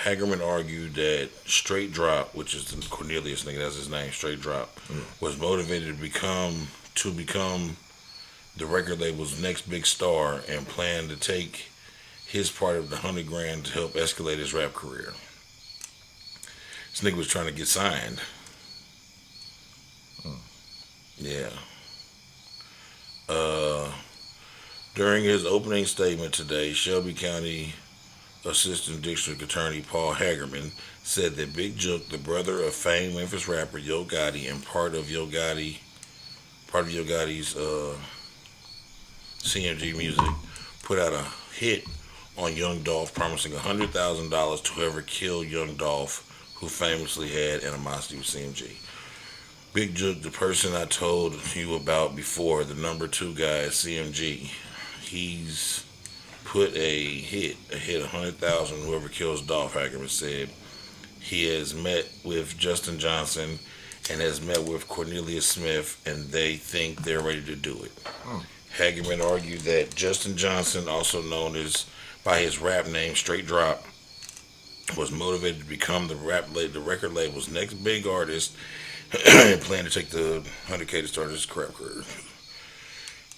Hagerman argued that Straight Drop, which is the Cornelius nigga, that's his name, Straight Drop, was motivated to become the record label's next big star and planned to take his part of the 100 grand to help escalate his rap career. This nigga was trying to get signed. Yeah. During his opening statement today, Shelby County Assistant District Attorney Paul Hagerman said that Big Jook, the brother of famed Memphis rapper Yo Gotti and part of Yo Gotti's CMG music, put out a hit on Young Dolph, promising $100,000 to whoever killed Young Dolph, who famously had animosity with CMG. Big Jook, the person I told you about before, the number 2 guy at CMG, he's put a hit 100,000 whoever kills Dolph. Hagerman said he has met with Justin Johnson and has met with Cornelius Smith, and they think they're ready to do it. Hagerman argued that Justin Johnson, also known as by his rap name Straight Drop, was motivated to become the record label's next big artist and planned to take the 100K to start his rap career.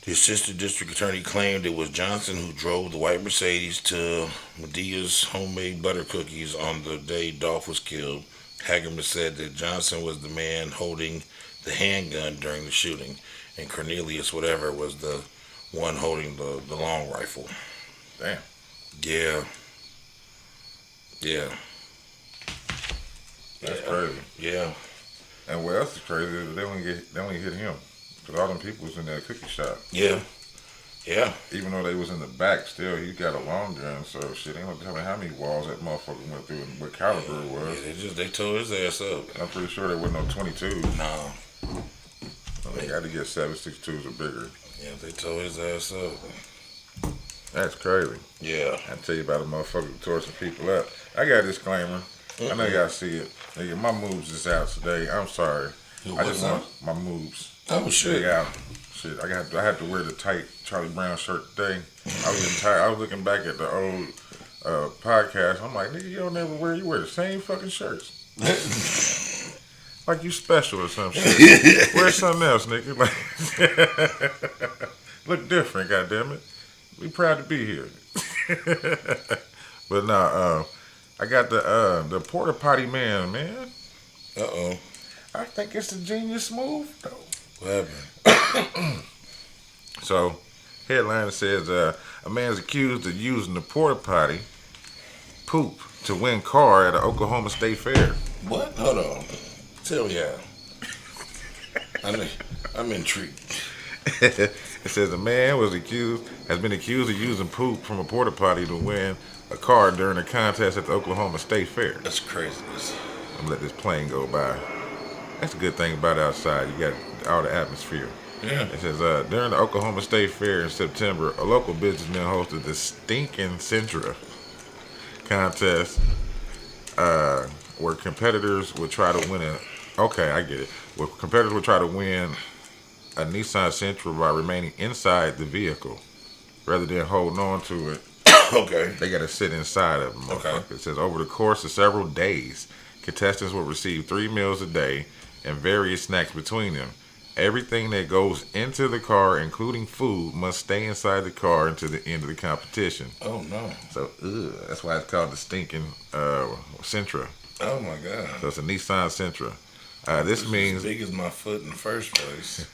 The assistant district attorney claimed it was Johnson who drove the white Mercedes to Medea's homemade butter cookies on the day Dolph was killed. Hagerman said that Johnson was the man holding the handgun during the shooting, and Cornelius, whatever, was the one holding the long rifle. Damn. Yeah. That's crazy. Yeah. And what else is crazy is they only hit him. Because all them people was in that cookie shop. Yeah. Even though they was in the back, still, he got a long gun, so shit, ain't no telling how many walls that motherfucker went through and what caliber it was. Yeah, they tore his ass up. I'm pretty sure there wasn't no 22s. No. They got to get 7.62s or bigger. Yeah, they tore his ass up. That's crazy. Yeah. I tell you about a motherfucker who tore some people up. I got a disclaimer. I know y'all see it. Nigga, my moves is out today. I'm sorry. I just want my moves. Oh shit. Yeah. Shit. I had to wear the tight Charlie Brown shirt today. I was getting tired. I was looking back at the old podcast. I'm like, nigga, you wear the same fucking shirts. Like you special or some shit. Wear something else, nigga. Like, look different, goddammit. We proud to be here. But nah, I got the porta potty man. Uh-oh. I think it's a genius move, though. What happened? So, headline says a man's accused of using the porta potty poop to win car at an Oklahoma State Fair. What? Hold on. Tell me how. I'm intrigued. It says a man has been accused of using poop from a porta potty to win a car during a contest at the Oklahoma State Fair. That's craziness. I'm gonna let this plane go by. That's a good thing about outside. You got all the atmosphere. Yeah. It says during the Oklahoma State Fair in September, a local businessman hosted the Stinkin' Centra contest where competitors would try to win where competitors would try to win a Nissan Sentra by remaining inside the vehicle rather than holding on to it. Okay. They got to sit inside of them. Okay. It says over the course of several days, contestants will receive 3 meals a day and various snacks between them. Everything that goes into the car, including food, must stay inside the car until the end of the competition. Oh no. So, that's why it's called the Stinking Sentra. Oh my god. So it's a Nissan Sentra. This means as big as my foot in the first place.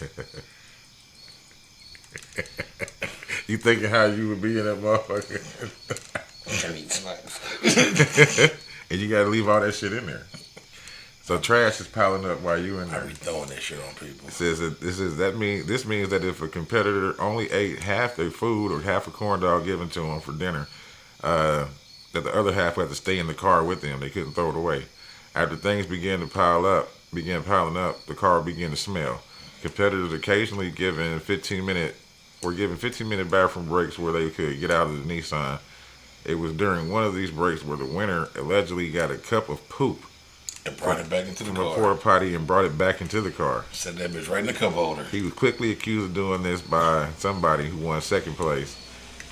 You thinking how you would be in that motherfucker. I need snacks. And you gotta leave all that shit in there. So trash is piling up while you in there. I be throwing that shit on people. It says that this means that if a competitor only ate half their food or half a corn dog given to them for dinner, that the other half had to stay in the car with them. They couldn't throw it away. After things began piling up, the car began to smell. Competitors occasionally were given 15-minute bathroom breaks where they could get out of the Nissan. It was during one of these breaks where the winner allegedly got a cup of poop and brought it back into the from car. a porta potty and brought it back into the car. Set that bitch right in the cup holder. He was quickly accused of doing this by somebody who won second place.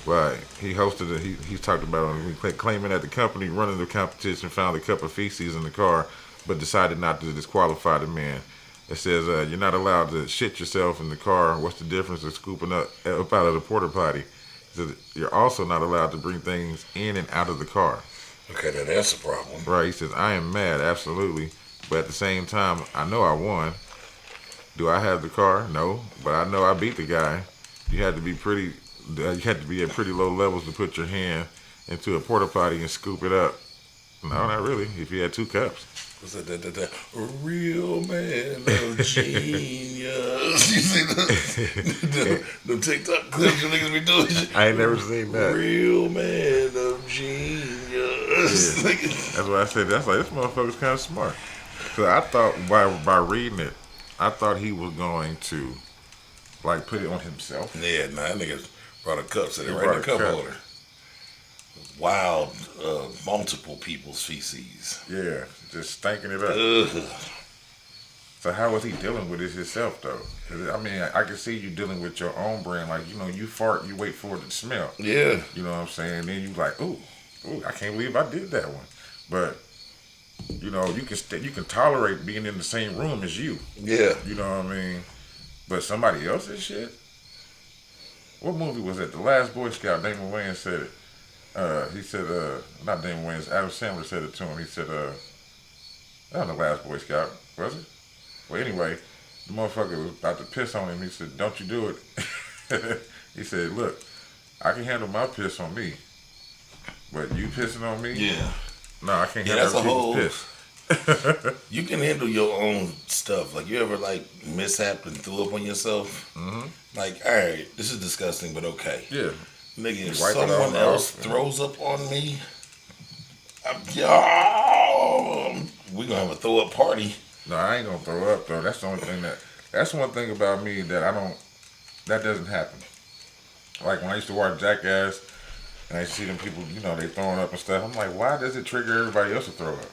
Right. He hosted it. He talked about it, claiming that the company running the competition found a cup of feces in the car, but decided not to disqualify the man. It says you're not allowed to shit yourself in the car. What's the difference of scooping up out of the porta potty? He says you're also not allowed to bring things in and out of the car. Okay, now that's a problem. Right. He says I am mad, absolutely, but at the same time, I know I won. Do I have the car? No, but I know I beat the guy. You had to be pretty. You had to be at pretty low levels to put your hand into a porta potty and scoop it up. No, not really. If you had two cups. What's that? A real man of genius. You see the TikTok clips you niggas be doing? I ain't never seen that. Real man of genius. Yeah. That's what I said. That's like this motherfucker's kind of smart. Cause I thought by reading it, I thought he was going to like put it on himself. Yeah, nah, that nigga brought a cup, so they right in brought the a cup cup. holder. Wild, multiple people's feces. Yeah, just stinking it up. Ugh. So how was he dealing with it himself though? 'Cause, I mean, I can see you dealing with your own brand. Like, you know, you fart, you wait for it to smell. Yeah. You know what I'm saying? Then you like, ooh, I can't believe I did that one. But you know, you can tolerate being in the same room as you. Yeah. You know what I mean? But somebody else's shit. What movie was it? The Last Boy Scout. Damon Wayans said it. He said, not Damon Wayans. Adam Sandler said it to him. He said, not the Last Boy Scout, was it? Well, anyway, the motherfucker was about to piss on him. He said, "Don't you do it." He said, "Look, I can handle my piss on me, but you pissing on me? Yeah. No, I can't Yeah, that's handle a whole. piss." You can handle your own stuff. Like, you ever like mishap and threw up on yourself? Mm-hmm. Like, all right, this is disgusting, but okay. Yeah. Nigga, if You wipe it all someone else off. throws up on me, we gonna have a throw up party. No, I ain't gonna throw up though. That's the only thing that's one thing about me that that doesn't happen. Like when I used to watch Jackass and I see them people, you know, they throwing up and stuff. I'm like, why does it trigger everybody else to throw up?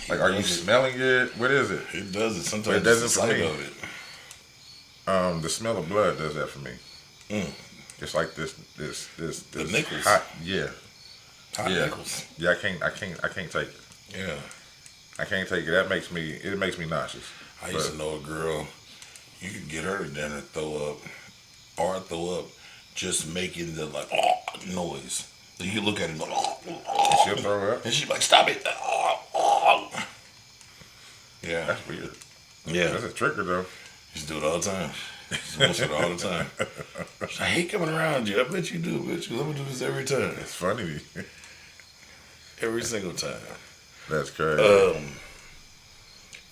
Like, are you smelling it? What is it? It does it. Sometimes But it doesn't it's for the me. sight of it. The smell of blood does that for me. Mm. It's like this The nickels. hot, yeah, Hot yeah. nickels. Yeah. I can't take it. Yeah. I can't take it. It makes me nauseous. I used to know a girl, you could get her to dinner throw up just making the like noise. So you look at it and go, She'll throw up. and she's like, stop it. Yeah. That's weird. Yeah. That's a trigger though. Used to do it all the time. Used to bullshit all the time. I hate coming around you. I bet you do, bitch. Let me do this every time. It's funny. Every single time. That's crazy.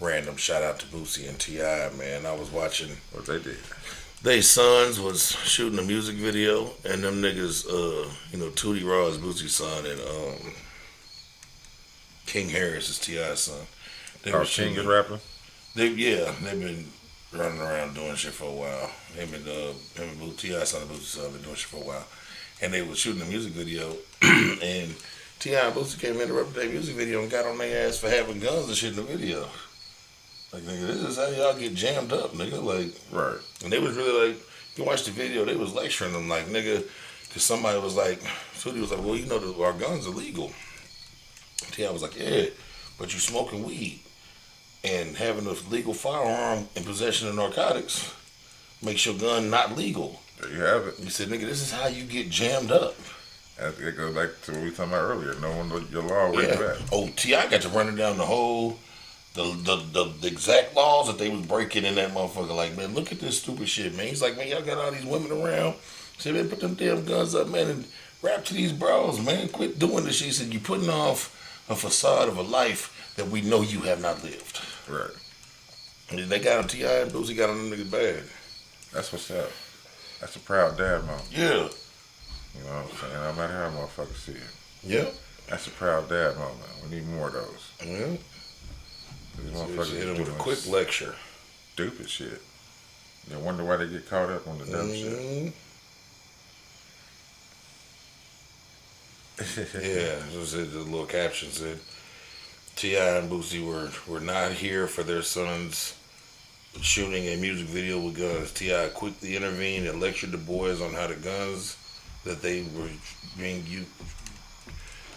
Random shout out to Boosie and T.I., man. I was watching. What they did. They sons was shooting a music video, and them niggas, Tootie Raw is Boosie's son, and King Harris is T.I.'s son. They Oh, was King shooting- is rapping? they've been running around doing shit for a while. Him and T.I.'s son and Boosie's son been doing shit for a while. And they was shooting a music video, and T.I. and Boosie came in to interrupted their music video and got on their ass for having guns and shit in the video. Like, nigga, this is how y'all get jammed up, nigga. Like, Right. and they was really like, you watch the video, they was lecturing them, like, nigga, because somebody was like, Tootie was like, well, you know, our guns are legal. T.I. was like, yeah, but you smoking weed and having a legal firearm in possession of narcotics makes your gun not legal. There you have it. He said, nigga, this is how you get jammed up. It goes back to what we were talking about earlier. No one knows your law way back. Oh, T.I. got to running down the whole, the exact laws that they was breaking in that motherfucker. Like, man, look at this stupid shit, man. He's like, man, y'all got all these women around. He said, man, put them damn guns up, man, and rap to these bros, man. Quit doing this shit. He said, you putting off a facade of a life that we know you have not lived. Right. And they got him, T.I. and Boosie got him niggas bad. That's what's up. That's a proud dad moment. Yeah. You know what I'm saying? No matter how motherfuckers see it. Yeah. That's a proud dad moment. We need more of those. Yeah. These So motherfuckers hit him with a doing quick lecture. stupid shit. They wonder why they get caught up on the dumb shit. Yeah, it was the little caption said, T.I. and Boosie were not here for their son's shooting a music video with guns. T.I. quickly intervened and lectured the boys on how the guns that they were being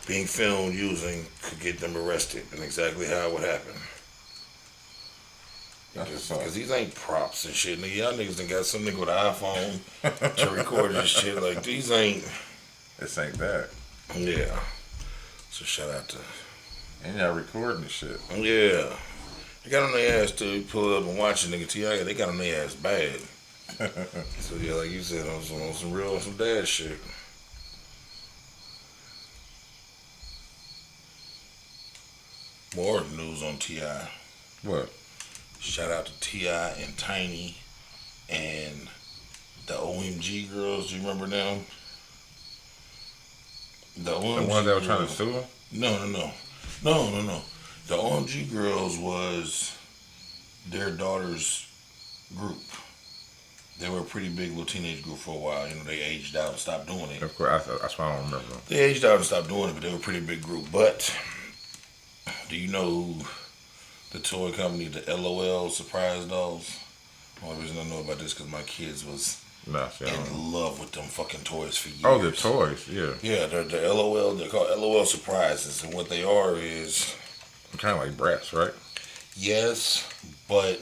being filmed using could get them arrested, and exactly how it would happen. Because these ain't props and shit. Nigga, y'all niggas done got some nigga with an iPhone to record this shit. Like, these ain't. This ain't that. Yeah. So shout out to. And y'all recording the shit. Yeah. They got on their ass to pull up and watch a nigga T.I. They got on their ass bad. So yeah, like you said, on some real, some dad shit. More news on T.I. What? Shout out to T.I. and Tiny and the OMG girls. Do you remember them? The OMG ones that were girls. trying to sue him? No. The OMG girls was their daughter's group. They were a pretty big little teenage group for a while. You know, they aged out and stopped doing it. Of course, that's why I don't remember them. They aged out and stopped doing it, but they were a pretty big group. But do you know who the toy company, the LOL Surprise Dolls? The only reason I know about this because my kids was in love with them fucking toys for years. Oh, the toys, yeah. Yeah, they're LOL. They're called LOL Surprises, and what they are is kind of like brats, right? Yes, but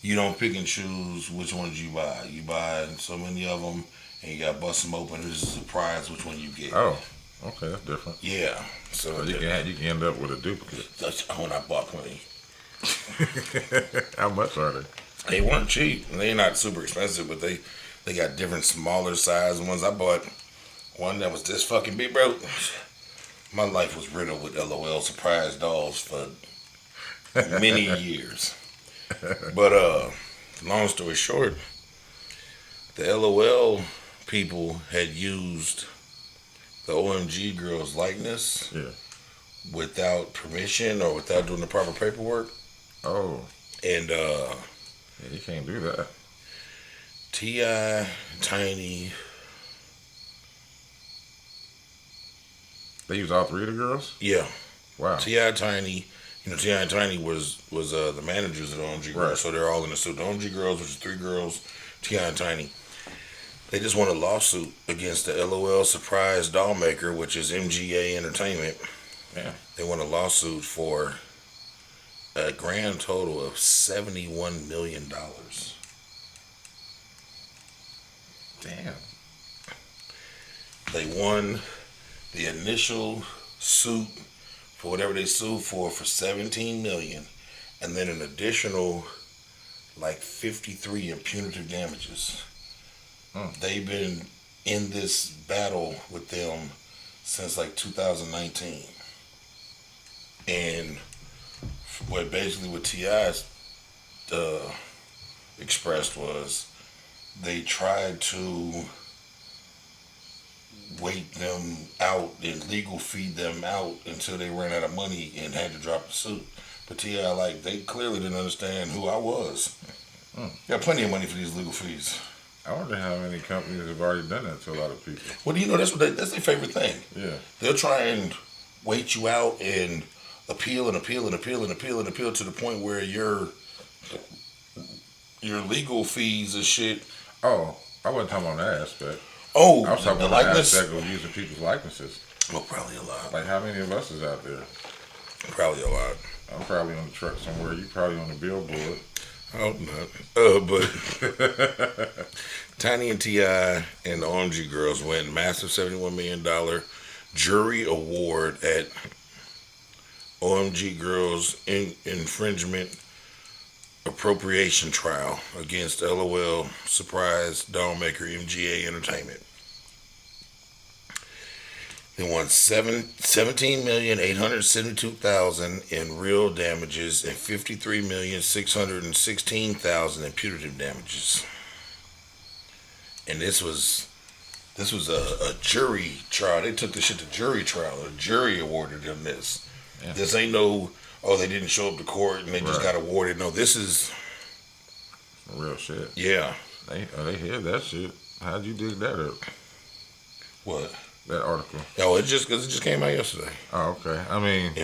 you don't pick and choose which ones you buy. You buy so many of them, and you got to bust them open. It's a surprise which one you get. Oh, okay, that's different. Yeah, so you can end up with a duplicate. That's when I bought plenty. How much are they? They weren't cheap. They're not super expensive, but they got different smaller size ones. I bought one that was this fucking big, bro. My life was riddled with LOL Surprise Dolls for many years. But long story short, the LOL people had used the OMG girls' likeness without permission or without doing the proper paperwork. Oh. And yeah, you can't do that. T.I., Tiny. They use all three of the girls? Yeah. Wow. T.I., Tiny. You know, T.I. and Tiny was the managers of the OMG Girls, right. So they're all in the suit. The OMG Girls, which is 3 girls, T.I. and Tiny. They just won a lawsuit against the LOL Surprise Doll Maker, which is MGA Entertainment. Yeah. They won a lawsuit for a grand total of $71 million. Damn. They won the initial suit for whatever they sued for $17 million, and then an additional like 53 in punitive damages. They've been in this battle with them since like 2019, and what T.I. expressed was they tried to wait them out and legal feed them out until they ran out of money and had to drop the suit. But T.I., like, they clearly didn't understand who I was. Got plenty of money for these legal fees. I wonder how many companies have already done that to a lot of people. Well, you know, that's their favorite thing. Yeah. They'll try and wait you out and appeal to the point where your legal fees and shit. Oh, I wasn't talking about that aspect. Oh, I was talking about the aspect of using people's likenesses. Well, probably a lot. Like, how many of us is out there? Probably a lot. I'm probably on the truck somewhere. You probably on the billboard. I hope not. But Tiny and T.I. and the OMG Girls win massive $71 million jury award at OMG Girls infringement appropriation trial against LOL Surprise Doll Maker MGA Entertainment. They won $17,872,000 in real damages and $53,616,000 in punitive damages. And this was a jury trial. They took this shit to jury trial. A jury awarded them this. Yeah. This ain't no, they didn't show up to court and they just got awarded. No, this is real shit. Yeah. They hear that shit. How'd you dig that up? What? That article. Oh, it just came out yesterday. Oh, okay. I mean,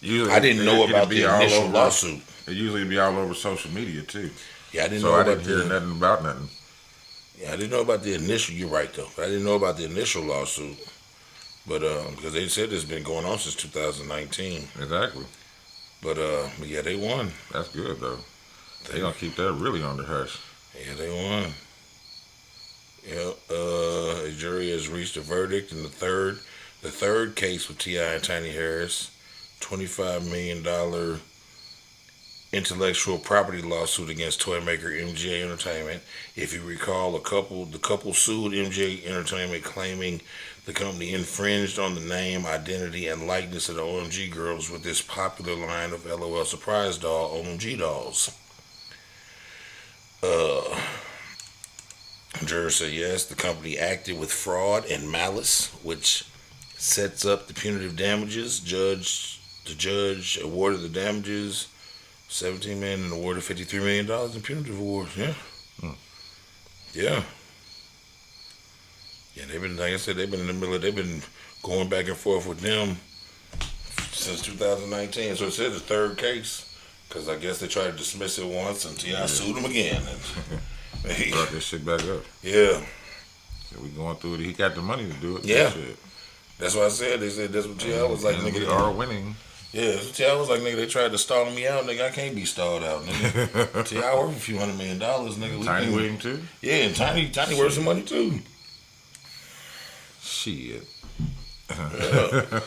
usually I didn't know about the initial lawsuit. It usually be all over social media too. Yeah, I didn't hear nothing about nothing. Yeah, I didn't know about the initial. You're right though. I didn't know about the initial lawsuit, but because they said it's been going on since 2019. Exactly. But yeah, they won. That's good though. They They gonna keep that really on the hush. Yeah, they won. Yeah, a jury has reached a verdict in the third case with Ti and Tiny Harris, $25 million intellectual property lawsuit against toy maker MGA Entertainment. If you recall, the couple sued MGA Entertainment claiming the company infringed on the name, identity, and likeness of the OMG girls with this popular line of LOL Surprise Doll OMG dolls. Uh, Juror said yes, the company acted with fraud and malice, which sets up the punitive damages. The judge awarded the damages 17 million and awarded $53 million in punitive awards. Yeah, Hmm. yeah, yeah. They've been, like I said, they've been in the middle. They've been going back and forth with them since 2019. So it says the third case because I guess they tried to dismiss it once and Ti sued them again. And, Brought this shit back up. yeah, So we going through it. He got the money to do it. Yeah. Shit. that's what I said. They said that's what Ti was like, And nigga. we are winning. Yeah, that's what Ti was like, nigga. They tried to stall me out, nigga. I can't be stalled out, nigga. Ti worth a few $100 million, nigga. Tiny with him too. Yeah, and Tiny worth some money too. Shit. Yeah.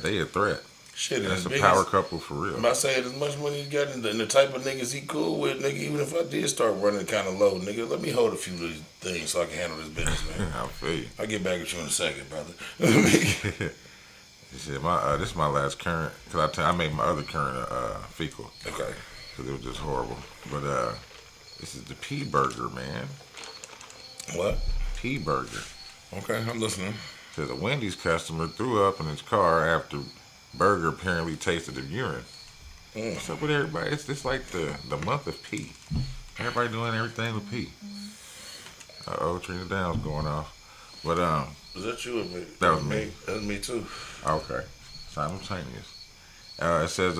They a threat. Shit, That's as a big power as, couple for real. I'm about to say as much money he got and the type of niggas he cool with, nigga. Even if I did start running kind of low, nigga, let me hold a few of these things so I can handle this business, man. I feel you. I'll get back with you in a second, brother. Shit, this is my last current because I made my other current fecal Okay. because it was just horrible. But this is the P Burger, man. What? P Burger. Okay, I'm listening. Says a Wendy's customer threw up in his car after burger apparently tasted of urine. What's up with everybody? It's just like the month of P. Everybody doing everything with P. Trina Downs going off. But Was that you or me? That was me. That was me too. okay, simultaneous. It says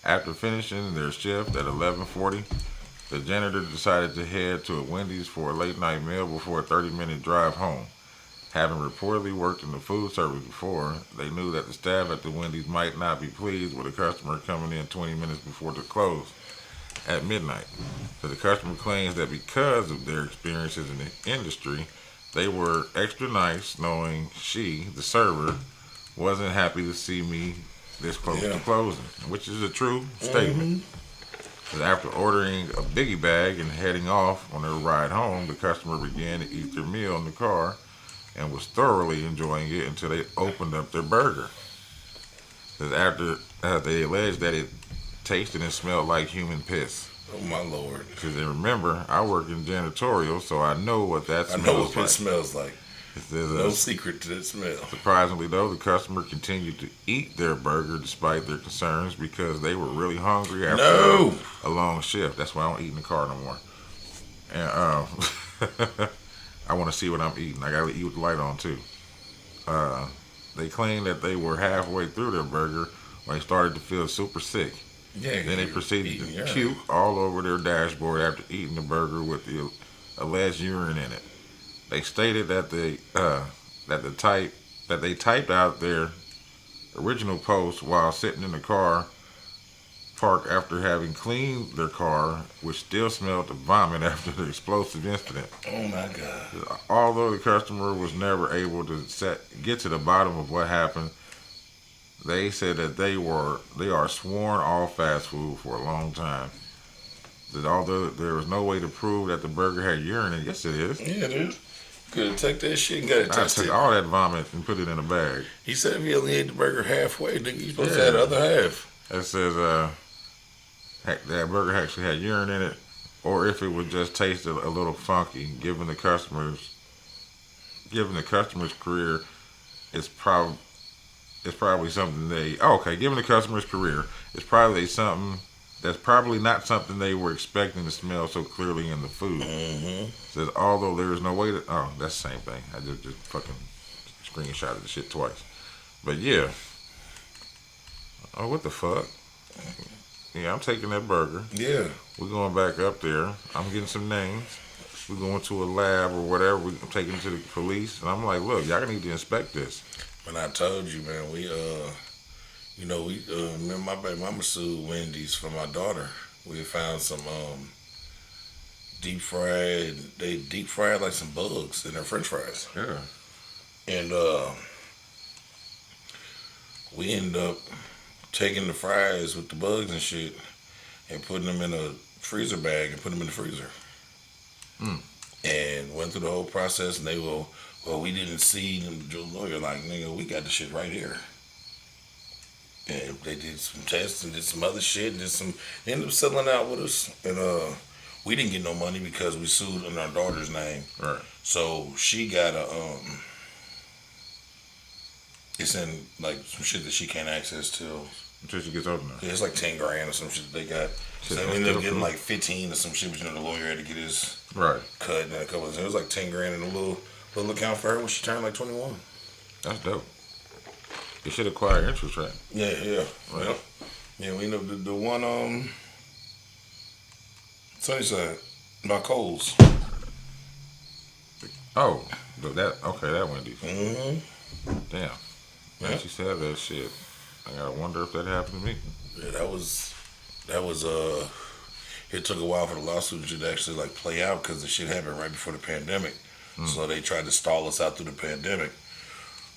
after finishing their shift at 11:40, the janitor decided to head to a Wendy's for a late night meal before a 30-minute drive home. Having reportedly worked in the food service before, they knew that the staff at the Wendy's might not be pleased with a customer coming in 20 minutes before the close at midnight. So the customer claims that because of their experiences in the industry, they were extra nice knowing she, the server, wasn't happy to see me this close to closing, which is a true statement. 'Cause after ordering a biggie bag and heading off on their ride home, the customer began to eat their meal in the car and was thoroughly enjoying it until they opened up their burger. Because after they alleged that it tasted and smelled like human piss. Oh my lord. Because remember, I work in janitorial, so I know what that I smells know what like. it smells like. It says, No secret to that smell. surprisingly, though, the customer continued to eat their burger despite their concerns because they were really hungry after a long shift. That's why I don't eat in the car no more. And I want to see what I'm eating. I got to eat with the light on, too. They claimed that they were halfway through their burger when they started to feel super sick. Yeah. Then they proceeded to puke all over their dashboard after eating the burger with the alleged urine in it. They stated that they typed out their original post while sitting in the car park after having cleaned their car, which still smelled of vomit after the explosive incident. Oh my God. Although the customer was never able to get to the bottom of what happened, they said that they are sworn off fast food for a long time. That although there was no way to prove that the burger had urine in it, yes it is. Yeah, dude. Could take that shit and got it I tested. took all that vomit and put it in a bag. He said if he only ate the burger halfway, nigga, you supposed to have the other half. It says that burger actually had urine in it, or if it would just taste a little funky, given the customer's career, it's probably something given the customer's career, it's probably something that's probably not something they were expecting to smell so clearly in the food. Says although there is no way to that's the same thing. I just fucking screenshotted the shit twice. But yeah. Oh, what the fuck? Yeah, I'm taking that burger. Yeah. We're going back up there. I'm getting some names. we going to a lab or whatever. We take him to the police, and I'm like, look, y'all need to inspect this. When I told you, man, me and my baby mama sued Wendy's for my daughter. We found some they deep fried like some bugs in their French fries, Yeah. and we ended up taking the fries with the bugs and shit and putting them in a freezer bag and put them in the freezer. Mm. And went through the whole process, and they will, well, we didn't see. And the lawyer like, nigga, we got the shit right here. And they did some tests and did some other shit and they ended up settling out with us. And we didn't get no money because we sued in our daughter's name. Right. So she got it's in like some shit that she can't access till. Until she gets old enough. Yeah, it's like 10 grand or some shit they got. So they ended up getting like 15 or some shit, but the lawyer had to get his cut and a couple of, it was like 10 grand in a little account for her when she turned like 21. That's dope. You should acquire interest, right? Yeah. Right. Yep. Yeah, we know the one Sunnyside by Coles. Oh, that Wendy's. Mm-hmm. Damn. Man, Yep. she said that shit. I gotta wonder if that happened to me. Yeah, that was it took a while for the lawsuit to actually like play out because the shit happened right before the pandemic. So they tried to stall us out through the pandemic.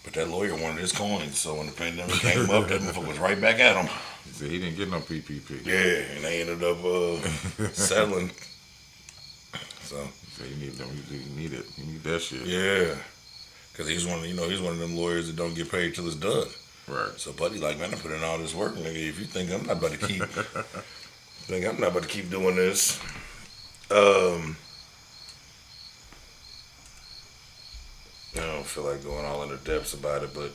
But that lawyer wanted his coins, so when the pandemic came up, that motherfucker was right back at him. He said he didn't get no PPP. Yeah, and they ended up settling. So He said you need them. You need it. You need that shit. yeah, because he's one of them lawyers that don't get paid till it's done. Right. So Buddy like, man, I put in all this work, nigga. If you think I'm not about to keep doing this, I don't feel like going all into depths about it, but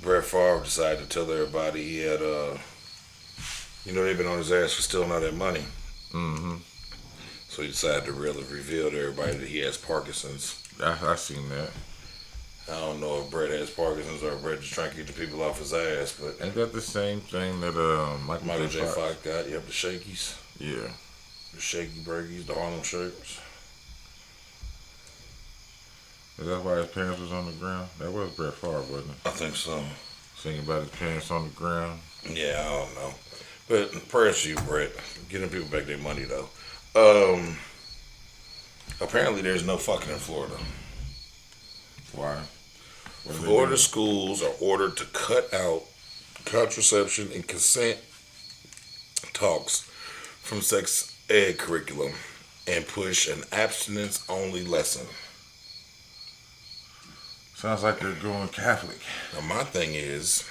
Brett Favre decided to tell everybody he had, they've been on his ass for stealing all that money. Mm-hmm. So he decided to really reveal to everybody that he has Parkinson's. I seen that. I don't know if Brett has Parkinson's or if Brett just trying to keep the people off his ass, but Ain't that the same thing that Michael J. Fox got, the shakies. Yeah. The shaky breakies, the Harlem Shakers. Is that why his parents was on the ground? That was Brett Favre, wasn't it? I think so. Singing about his parents on the ground. Yeah, I don't know. But prayers to you, Brett. Getting people back their money, though. Apparently there's no fucking in Florida. Why? Florida schools are ordered to cut out contraception and consent talks from sex ed curriculum and push an abstinence-only lesson. Sounds like they're going Catholic. Now, my thing is,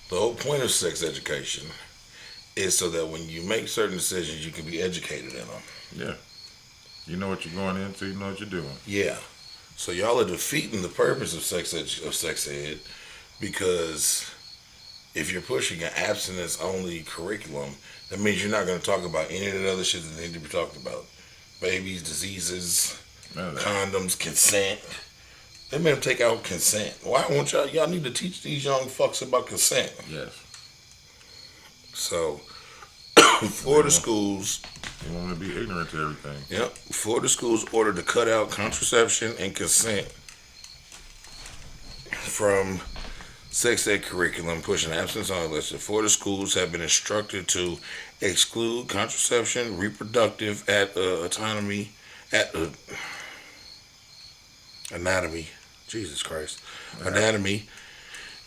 the whole point of sex education is so that when you make certain decisions, you can be educated in them. Yeah. You know what you're going into. You know what you're doing. Yeah. So y'all are defeating the purpose of sex ed because if you're pushing an abstinence-only curriculum, that means you're not going to talk about any of the other shit that need to be talked about. Babies, diseases, condoms, consent. They made them take out consent. Why won't y'all need to teach these young fucks about consent? Yes. So, Florida schools. They want to be ignorant to everything. Yep. Florida schools ordered to cut out contraception and consent from sex ed curriculum, pushing abstinence only lesson. Florida schools have been instructed to exclude contraception, reproductive anatomy. Jesus Christ. Anatomy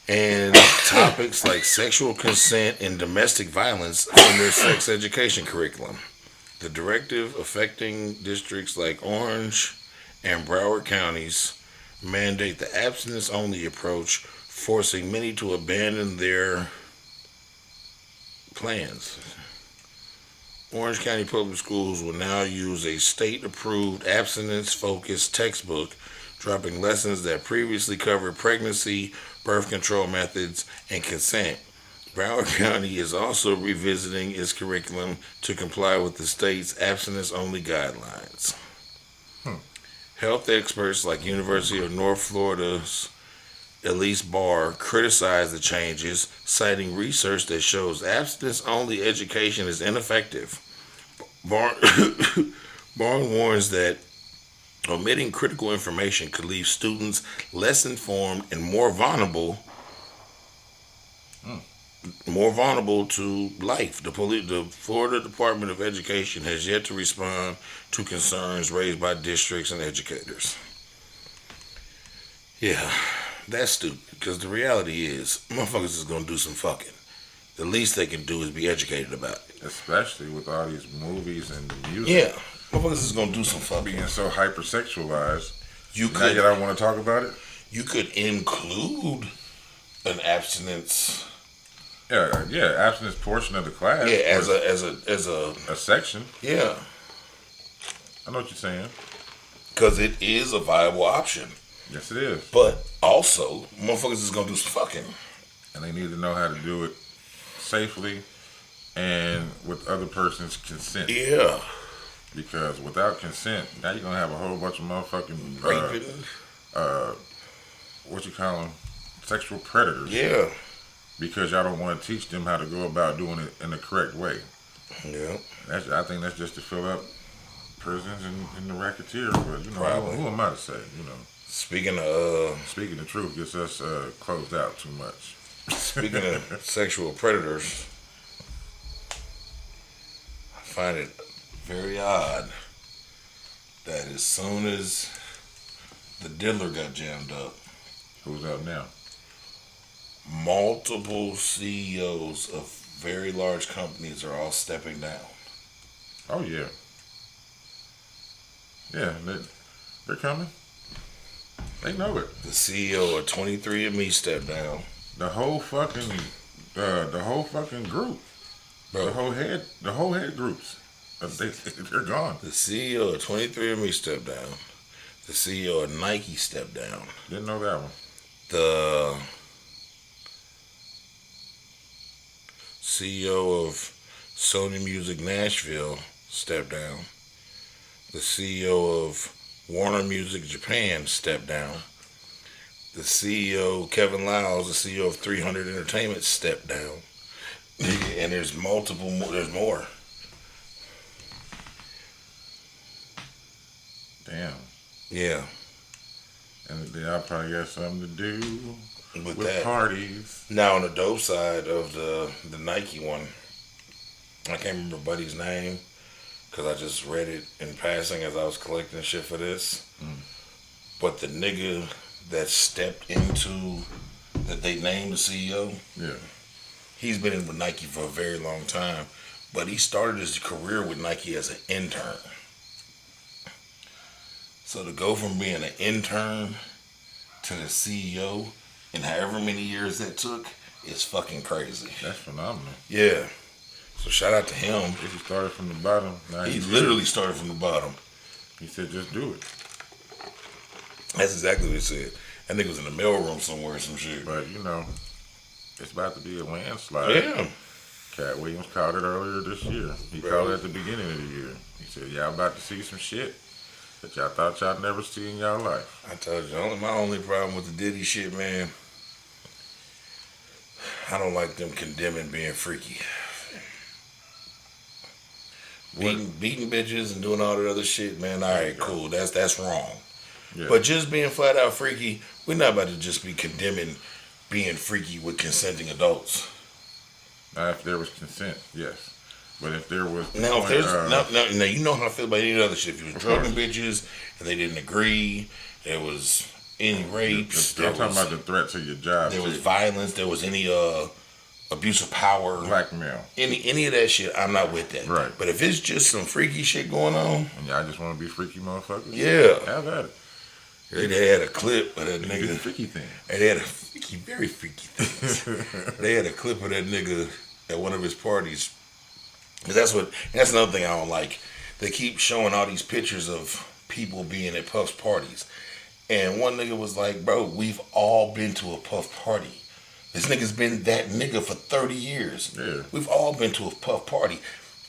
and topics like sexual consent and domestic violence from their sex education curriculum. The directive affecting districts like Orange and Broward counties mandate the abstinence-only approach, forcing many to abandon their plans. Orange County Public Schools will now use a state-approved abstinence-focused textbook, dropping lessons that previously covered pregnancy, birth control methods, and consent. Broward County is also revisiting its curriculum to comply with the state's abstinence-only guidelines. Health experts like University of North Florida's Elise Barr criticized the changes, citing research that shows abstinence-only education is ineffective. Barnes warns that omitting critical information could leave students less informed and Mm. more vulnerable to life. The Florida Department of Education has yet to respond to concerns raised by districts and educators. Yeah, that's stupid. Because the reality is, motherfuckers is gonna do some fucking. The least they can do is be educated about it. Especially with all these movies and music. Yeah, motherfuckers is gonna do some fucking. Being so hypersexualized. You Now could you don't want to talk about it? you could include an abstinence. Yeah, abstinence portion of the class. Yeah, as a section. yeah, I know what you're saying. because it is a viable option. Yes, it is. But also, motherfuckers is gonna do some fucking. And they need to know how to do it safely and with other person's consent. Yeah, Because without consent, now you're gonna have a whole bunch of motherfucking raping. what you call them, sexual predators. Yeah, Because y'all don't want to teach them how to go about doing it in the correct way. yeah. I think that's just to fill up prisons and the racketeer. But Probably. who am I to say? Speaking of Speaking the truth gets us closed out too much. speaking of sexual predators, I find it very odd that as soon as the diddler got jammed up, Who's out now? multiple CEOs of very large companies are all stepping down. Oh yeah, yeah, they're coming. They know it. The CEO of 23andMe stepped down. The whole fucking group, Bro, the whole head groups, they're gone. the CEO of 23andMe stepped down. The CEO of Nike stepped down. Didn't know that one. The CEO of Sony Music Nashville stepped down. The CEO of Warner Music Japan stepped down. The CEO, Kevin Lyles, the CEO of 300 Entertainment, stepped down. And there's multiple more. There's more. Damn. Yeah. And they all probably got something to do With with that. parties. Now on the dope side of the Nike one, I can't remember Buddy's name because I just read it in passing as I was collecting shit for this. Mm. But the nigga that stepped into that they named the CEO, Yeah. he's been in with Nike for a very long time, but he started his career with Nike as an intern. So to go from being an intern to the CEO in however many years that took is fucking crazy. That's phenomenal. Yeah. So shout out to him. If he started from the bottom, now He he's literally started from the bottom. He said, just do it. That's exactly what he said. That nigga was in the mailroom somewhere or some shit. But, it's about to be a landslide. Yeah. Cat Williams called it earlier this year. He called it at the beginning of the year. He said, y'all about to see some shit that y'all thought y'all never see in y'all life. I told you, my only problem with the Diddy shit, man, I don't like them condemning being freaky. Beating bitches and doing all that other shit, man, alright, cool. That's wrong. Yeah. But just being flat out freaky, we're not about to just be condemning being freaky with consenting adults. Now, if there was consent, yes. But if there was... Now, if there's now, you know how I feel about any other shit. If you was drugging bitches and they didn't agree, there was any rapes. I'm talking about the threat to your job. There was violence. There was any abuse of power. Blackmail. Any of that shit, I'm not with that. Right. But if it's just some freaky shit going on, And y'all just want to be freaky motherfuckers? yeah. Have at it. They had a clip of that Do the nigga. freaky thing. And they had a very freaky thing. They had a clip of that nigga at one of his parties. 'Cause that's another thing I don't like. They keep showing all these pictures of people being at Puff's parties. And one nigga was like, bro, we've all been to a Puff party. This nigga's been that nigga for 30 years. Yeah. We've all been to a Puff party.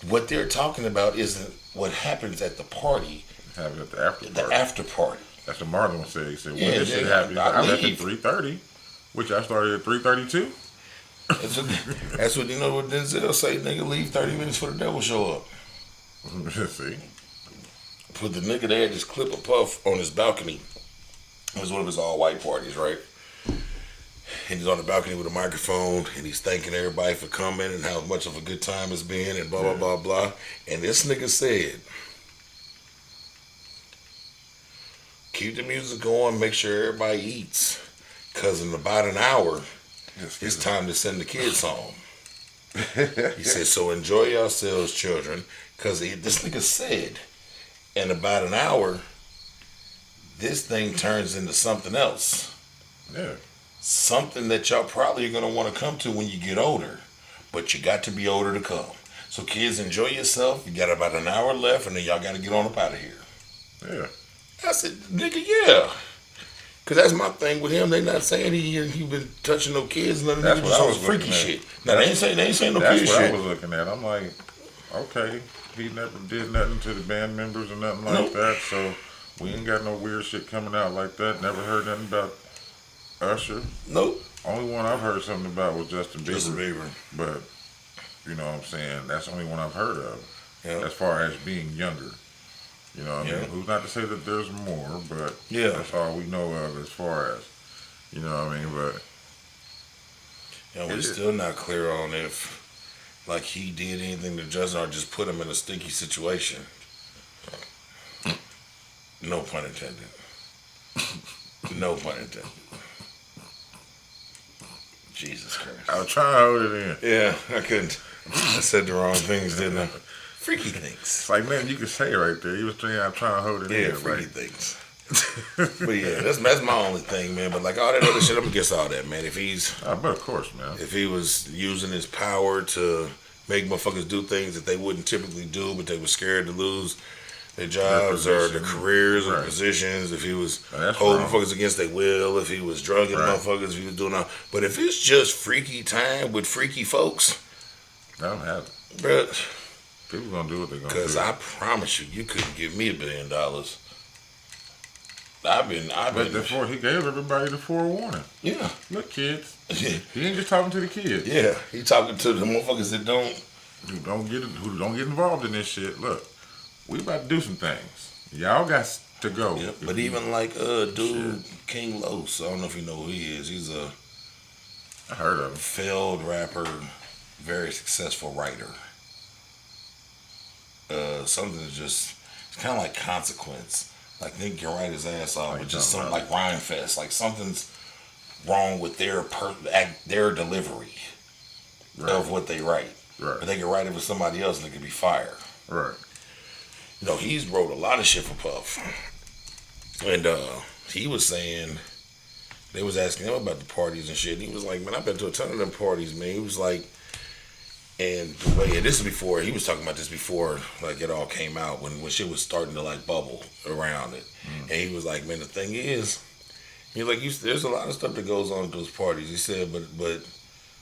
What they're talking about isn't what happens at the party, Have it at the after the party. after party. That's what Marlon said. He said, when Yeah, this shit yeah, happened, I I left at leave. 3:30, which I started at 3:32. That's what you know what Denzel say, nigga, leave 30 minutes for the devil show up. See? Put the nigga that had this clip of Puff on his balcony. It was one of his all-white parties, right? And he's on the balcony with a microphone, and he's thanking everybody for coming and how much of a good time it's been, and blah, blah, blah, blah. And this nigga said, keep the music going, make sure everybody eats, because in about an hour, it's time to send the kids home. He said, so enjoy yourselves, children, because this nigga said, in about an hour, this thing turns into something else. Yeah. Something that y'all probably are going to want to come to when you get older. But you got to be older to come. So kids, enjoy yourself. You got about an hour left, and then y'all got to get on up out of here. Yeah. I said, nigga, yeah. Because that's my thing with him. They not saying he been touching no kids. None of That's that. what I was freaky looking at. shit. Now, they ain't saying no kid shit. That's what I was looking at. I'm like, okay, he never did nothing to the band members or nothing like that. So we ain't got no weird shit coming out like that. Never heard nothing about Usher. Nope. Only one I've heard something about was Justin Bieber. Justin Bieber. But, you know what I'm saying? That's the only one I've heard of. Yeah. As far as being younger. You know what I mean? Who's not to say that there's more, but that's all we know of as far as, you know what I mean? But we're still not clear on if, like, he did anything to Justin or just put him in a sticky situation. No pun intended. No pun intended. Jesus Christ. I was trying to hold it in. Yeah, I couldn't. I said the wrong things, didn't I? Freaky things. It's like, man, you could say it right there. You was trying to hold it in. Yeah, freaky things. But yeah, that's my only thing, man. But like all that other shit, I'm against all that, man. If he's, but of course, man. If he was using his power to make motherfuckers do things that they wouldn't typically do, but they were scared to lose their jobs or their careers or positions, if he was holding motherfuckers against their will, if he was drugging motherfuckers, if he was doing all. But if it's just freaky time with freaky folks, I don't have it, bro. People gonna do what they're gonna do. Because I promise you couldn't give me $1 billion. But before he gave everybody the forewarning. Yeah. Look, kids. He ain't just talking to the kids. Yeah, he talking to the motherfuckers that who don't get involved in this shit. Look, we about to do some things. Y'all got to go. Yeah, but even like dude King Los, I don't know if you know who he is. He's I heard of him. Failed rapper, very successful writer. Something that's just, it's kind of like Consequence. Like, Nick can write his ass off, but just something like Rhyme Fest. Like, something's wrong with their delivery of what they write. Right. But they can write it with somebody else and it could be fire. Right. You know, he's wrote a lot of shit for Puff. And he was saying, they was asking him about the parties and shit. And he was like, man, I've been to a ton of them parties, man. He was like, and the way, and this is before, he was talking about this before, like, it all came out, when shit was starting to, like, bubble around it. And he was like, man, the thing is, he's like, there's a lot of stuff that goes on at those parties. He said, but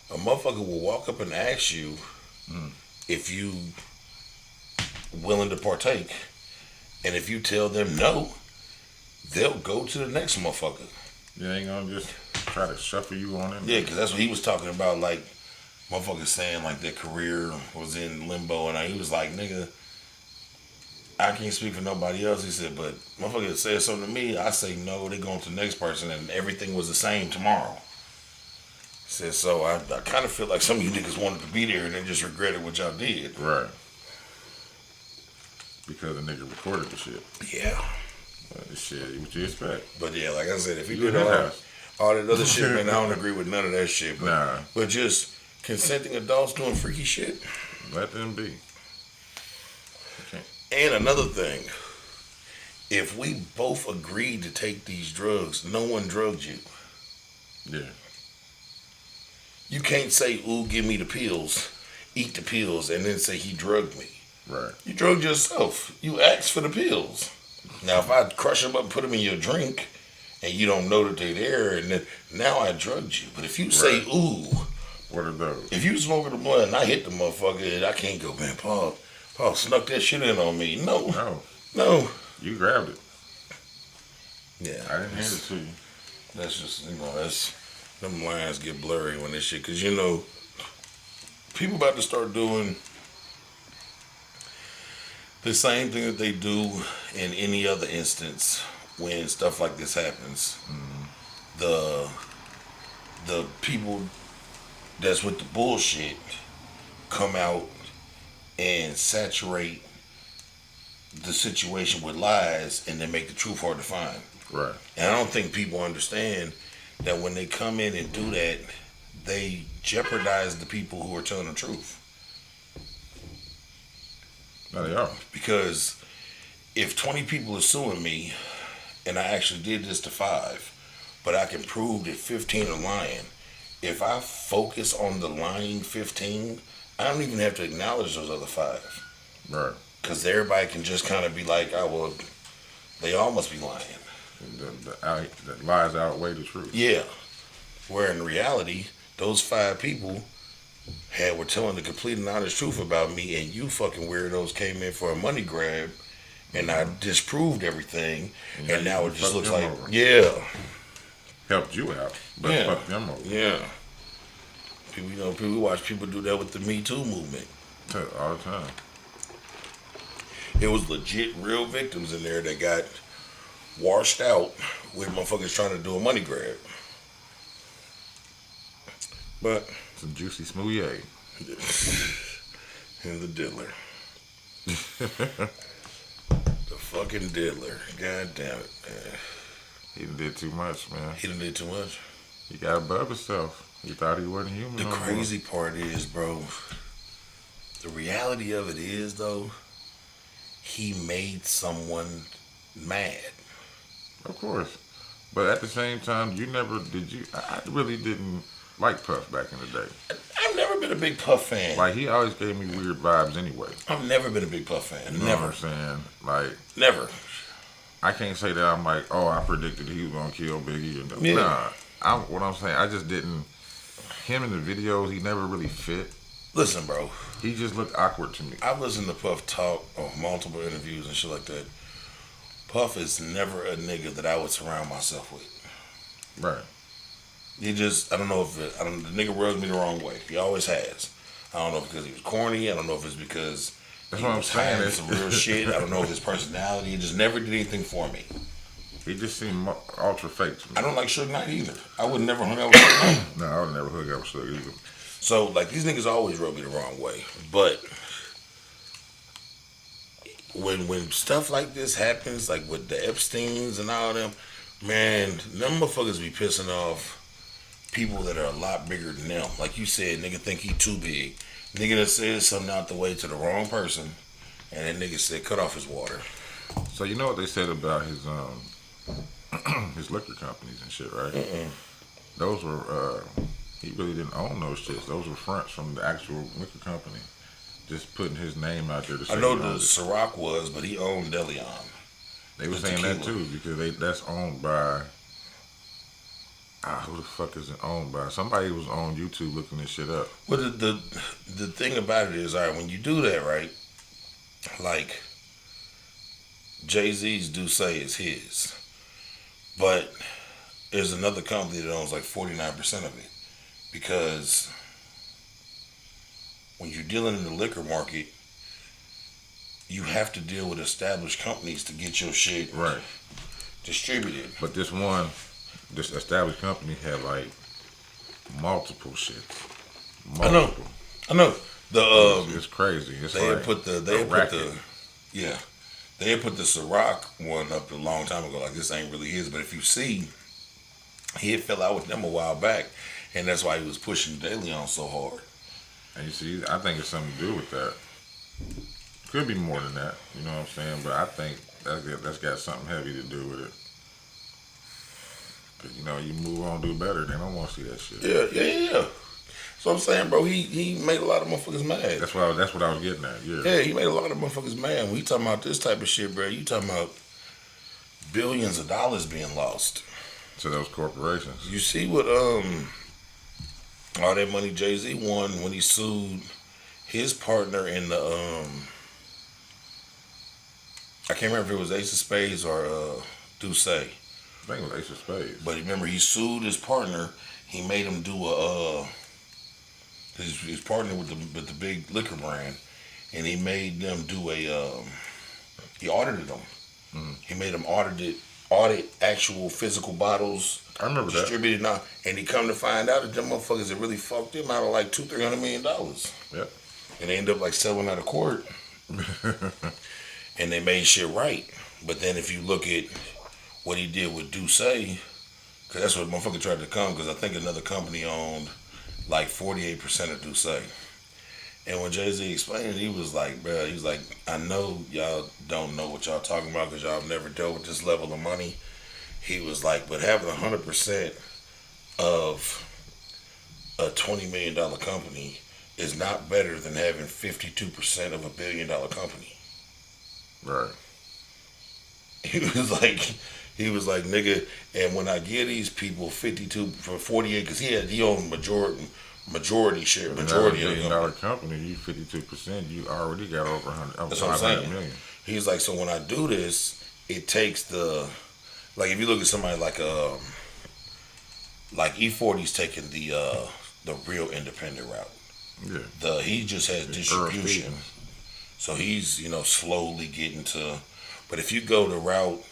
a motherfucker will walk up and ask you if you willing to partake. And if you tell them no, they'll go to the next motherfucker. You ain't gonna just try to shuffle you on in. Yeah, because that's what he was talking about, like, motherfuckers saying like their career was in limbo, and he was like, nigga, I can't speak for nobody else. He said, but motherfucker said something to me, I say no, they going to the next person, and everything was the same tomorrow. He said, so I kind of feel like some of you niggas wanted to be there and then just regretted what y'all did. Right. Because the nigga recorded the shit. Yeah. But shit, what you expect? But yeah, like I said, if he did all that other shit, man, I don't agree with none of that shit. But, but just consenting adults doing freaky shit. Let them be. Okay. And another thing, if we both agreed to take these drugs, no one drugged you. Yeah. You can't say, ooh, give me the pills, eat the pills, and then say he drugged me. Right. You drugged yourself. You asked for the pills. Now, if I crush them up and put them in your drink, and you don't know that they're there, and then now I drugged you. But if you say, ooh, what are those? If you smoking the blunt and I hit the motherfucker, I can't go, man, Paul snuck that shit in on me. No. You grabbed it. Yeah. I didn't hand it to you. That's just, them lines get blurry when this shit, because, people about to start doing, The same thing that they do in any other instance when stuff like this happens. The the people that's with the bullshit come out and saturate the situation with lies and then make the truth hard to find. Right. And I don't think people understand that when they come in and do that, they jeopardize the people who are telling the truth. No, they are. Because if 20 people are suing me and I actually did this to 5, but I can prove that 15 are lying, if I focus on the lying 15, I don't even have to acknowledge those other 5. Right. Because everybody can just kind of be like, oh, well, they all must be lying. The lies outweigh the truth. Yeah. Where in reality, those 5 people were telling the complete and honest truth about me, and you fucking weirdos came in for a money grab, and I disproved everything, and now it just looks like, yeah. Helped you out, but fucked them over. Yeah. People, we watch people do that with the Me Too movement. All the time. It was legit real victims in there that got washed out with motherfuckers trying to do a money grab. But some juicy smoothie. And the diddler. The fucking diddler. God damn it, man. He done did too much, man. He done did too much. He got above himself. He thought he wasn't human. The crazy part is, bro, the reality of it is, though, he made someone mad. Of course. But at the same time, I really didn't like Puff back in the day. I've never been a big Puff fan. Like, he always gave me weird vibes anyway. I've never been a big Puff fan. You know Never. what I'm saying? Like, never. I can't say that I'm like, oh, I predicted he was going to kill Biggie. And Yeah. Nah. What I'm saying, I just didn't. Him in the videos, he never really fit. Listen, bro. He just looked awkward to me. I've listened to Puff talk on multiple interviews and shit like that. Puff is never a nigga that I would surround myself with. Right. He just, I don't know if the nigga rubs me the wrong way. He always has. I don't know if it's because he was corny. I don't know if it's because he was hiding some real shit. I don't know if his personality. He just never did anything for me. He just seemed ultra fake to me. I don't like Suge Knight either. I would never hung out with Suge Knight. No, I would never hook up with Suge either. So, like, these niggas always rub me the wrong way. But when stuff like this happens, like with the Epsteins and all them, man, them motherfuckers be pissing off people that are a lot bigger than them. Like you said, nigga think he too big. Nigga that says something out the way to the wrong person, and that nigga said cut off his water. So you know what they said about his his liquor companies and shit, right? Those were he really didn't own those shits. Those were fronts from the actual liquor company, just putting his name out there to say. I know the Ciroc was, but he owned Deleon. They were saying that too because that's owned by. Who the fuck is it owned by? Somebody was on YouTube looking this shit up. Well, the thing about it is, all right, when you do that, right, like Jay-Z's do say is his, but there's another company that owns like 49% of it, because when you're dealing in the liquor market, you have to deal with established companies to get your shit right distributed. But this established company had like multiple shit. Multiple. I know. It's crazy. They had put the Ciroc one up a long time ago. Like, this ain't really his, but if you see, he had fell out with them a while back, and that's why he was pushing DeLeon so hard. And you see, I think it's something to do with that. Could be more than that, you know what I'm saying? But I think that's got something heavy to do with it. Cause you know, you move on, do better. They don't want to see that shit. Yeah. So I'm saying, bro, he made a lot of motherfuckers mad. That's what I was getting at. Yeah, he made a lot of motherfuckers mad. When you talking about this type of shit, bro, you talking about billions of dollars being lost to those corporations. You see what all that money Jay-Z won when he sued his partner in the I can't remember if it was Ace of Spades or Douce. I think it was Ace of Spades. But remember, he sued his partner. He made him do his partner with the big liquor brand, and he made them do He audited them. He made them audit actual physical bottles, I remember that. distributed now, and he come to find out that them motherfuckers had really fucked him out of like $200-300 million, Yep. and they ended up like selling out of court, and they made shit right. But then if you look at what he did with Douce, because that's what motherfucker tried to come, because I think another company owned like 48% of Douce. And when Jay-Z explained it, he was like, bruh, he was like, I know y'all don't know what y'all talking about because y'all have never dealt with this level of money. He was like, but having 100% of a $20 million company is not better than having 52% of $1 billion company. Right. He was like, nigga, and when I give these people 52 for 48, because he owned majority share, majority of $1 the billion company. company, you 52%, you already got over 100, That's what I'm saying. 500 million. He's like, so when I do this, it takes like if you look at somebody like E40's taking the real independent route. Yeah. He just has distribution, so he's slowly getting to. But if you go the route,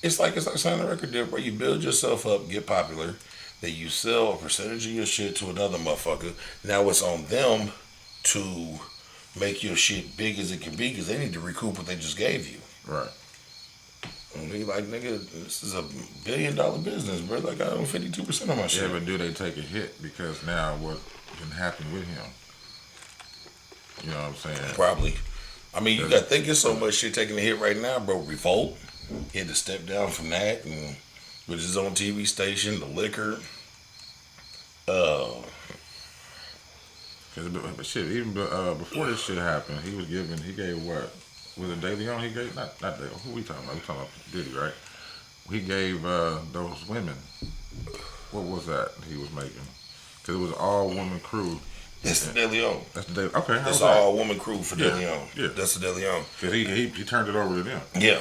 it's like signing a record deal, where you build yourself up, get popular, then you sell a percentage of your shit to another motherfucker. Now it's on them to make your shit big as it can be, because they need to recoup what they just gave you. Right. And he like, nigga, this is $1 billion business, bro. Like, I own 52% of my shit. Yeah, but do they take a hit because now what can happen with him? You know what I'm saying? Probably. I mean, you got to think there's so much shit taking a hit right now, bro. Revolt. He had to step down from that, and with his own TV station, the liquor. But shit, even before this shit happened, he gave what? Was it De Leon? He gave, not De, who we talking about? We talking about Diddy, right? He gave those women, what was that he was making? Because it was all woman crew. That's the De Leon. That's the De, okay. That's all woman crew for Yeah. De Leon. Yeah. That's the De Leon. Because he turned it over to them. Yeah.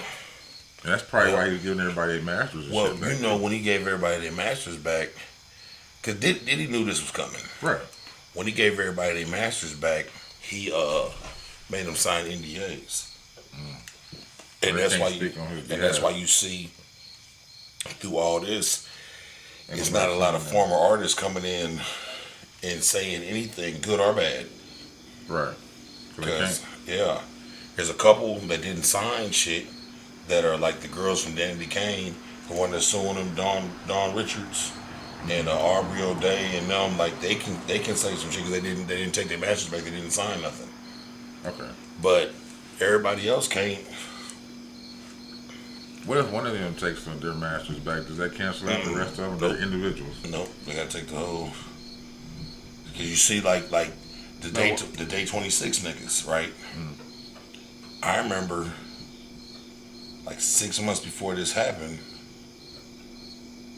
And that's probably why he was giving everybody their masters and Well, shit back you know, then. when he gave everybody their masters back, because Diddy knew this was coming. Right. When he gave everybody their masters back, he made them sign NDAs. And that's why you see through all this, it's not a lot of former artists coming in and saying anything good or bad. Right. Because there's a couple that didn't sign shit that are like the girls from Danny Kane, the one that's suing them, Dawn Richards and Aubrey O'Day and them. Like they can say some shit because they didn't take their masters back. They didn't sign nothing. Okay. But everybody else can't. What if one of them takes their masters back? Does that cancel out the rest of them? They're individuals. Nope, they gotta take the whole. Because you see, like the day 26 niggas, right? I remember, like 6 months before this happened,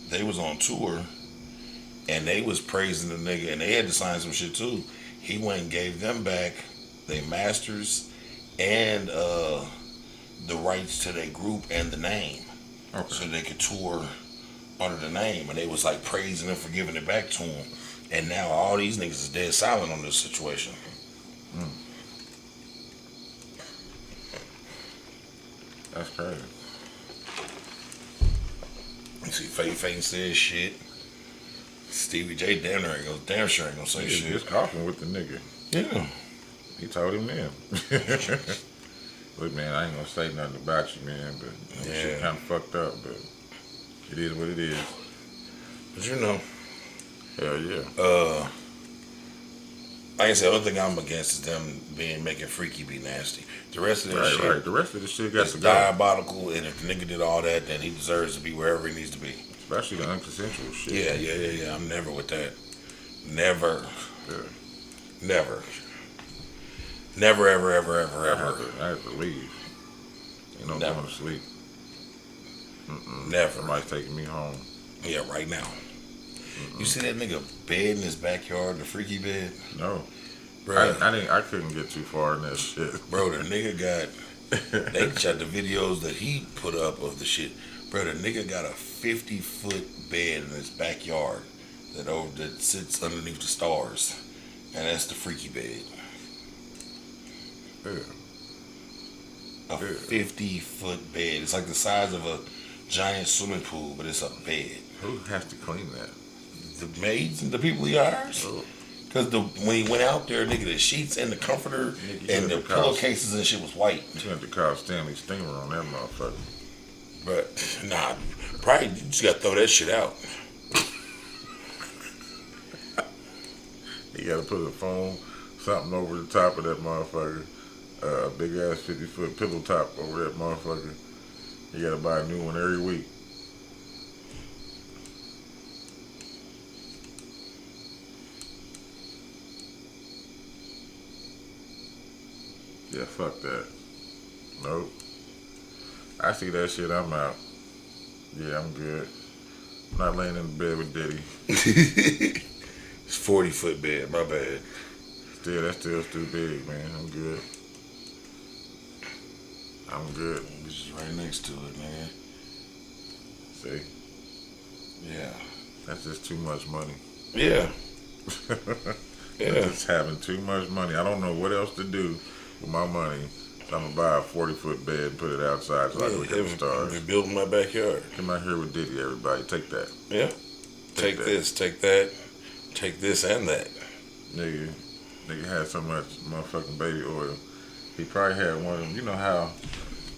they was on tour, and they was praising the nigga, and they had to sign some shit too. He went and gave them back their masters and the rights to their group and the name, so they could tour under the name, and they was like praising him for giving it back to him. And now all these niggas is dead silent on this situation. That's crazy. You see, Faye says shit. Stevie J damn sure ain't gonna say He shit. was coughing with the nigga. Yeah. He told him then. Look, man, I ain't gonna say nothing about you, man, but shit kind of fucked up, but it is what it is. But you know. Hell yeah. Like I said, the other thing I'm against is them making Freaky be nasty. The rest of that shit. Right. The rest of the shit got is to go. diabolical, and if the nigga did all that, then he deserves to be wherever he needs to be. Especially the unconsensual shit. Yeah. I'm never with that. Never. Yeah. Never. Never, ever, ever, ever, ever. I have to leave. Ain't no going to sleep. Never. Somebody's taking me home. Yeah, right now. You see that nigga bed in his backyard, the freaky bed? No. Bro, I couldn't get too far in that shit. Bro, the nigga got, they shot the videos that he put up of the shit. Bro, the nigga got a 50-foot bed in his backyard that sits underneath the stars. And that's the freaky bed. Yeah. A 50-foot bed. It's like the size of a giant swimming pool, but it's a bed. Who has to clean that? The maids and the people he hires. Oh. Because when he went out there, nigga, the sheets and the comforter and the pillowcases and shit was white. You had to call Stanley Steamer on that motherfucker. But, nah, probably you just got to throw that shit out. You got to put a foam, something over the top of that motherfucker. A big ass 50-foot pillow top over that motherfucker. You got to buy a new one every week. Yeah, fuck that. Nope. I see that shit, I'm out. Yeah, I'm good. I'm not laying in the bed with Diddy. It's 40-foot bed, my bad. That's still too big, man. I'm good. I'm good. This is right next to it, man. See? Yeah. That's just too much money. Yeah. Yeah. Just having too much money. I don't know what else to do with my money. So I'm going to buy a 40-foot bed and put it outside so I can look at the stars. Be building my backyard. Come out here with Diddy, everybody. Take that. Yeah. Take this, take that, take this and that. Nigga had so much motherfucking baby oil. He probably had one of them. You know how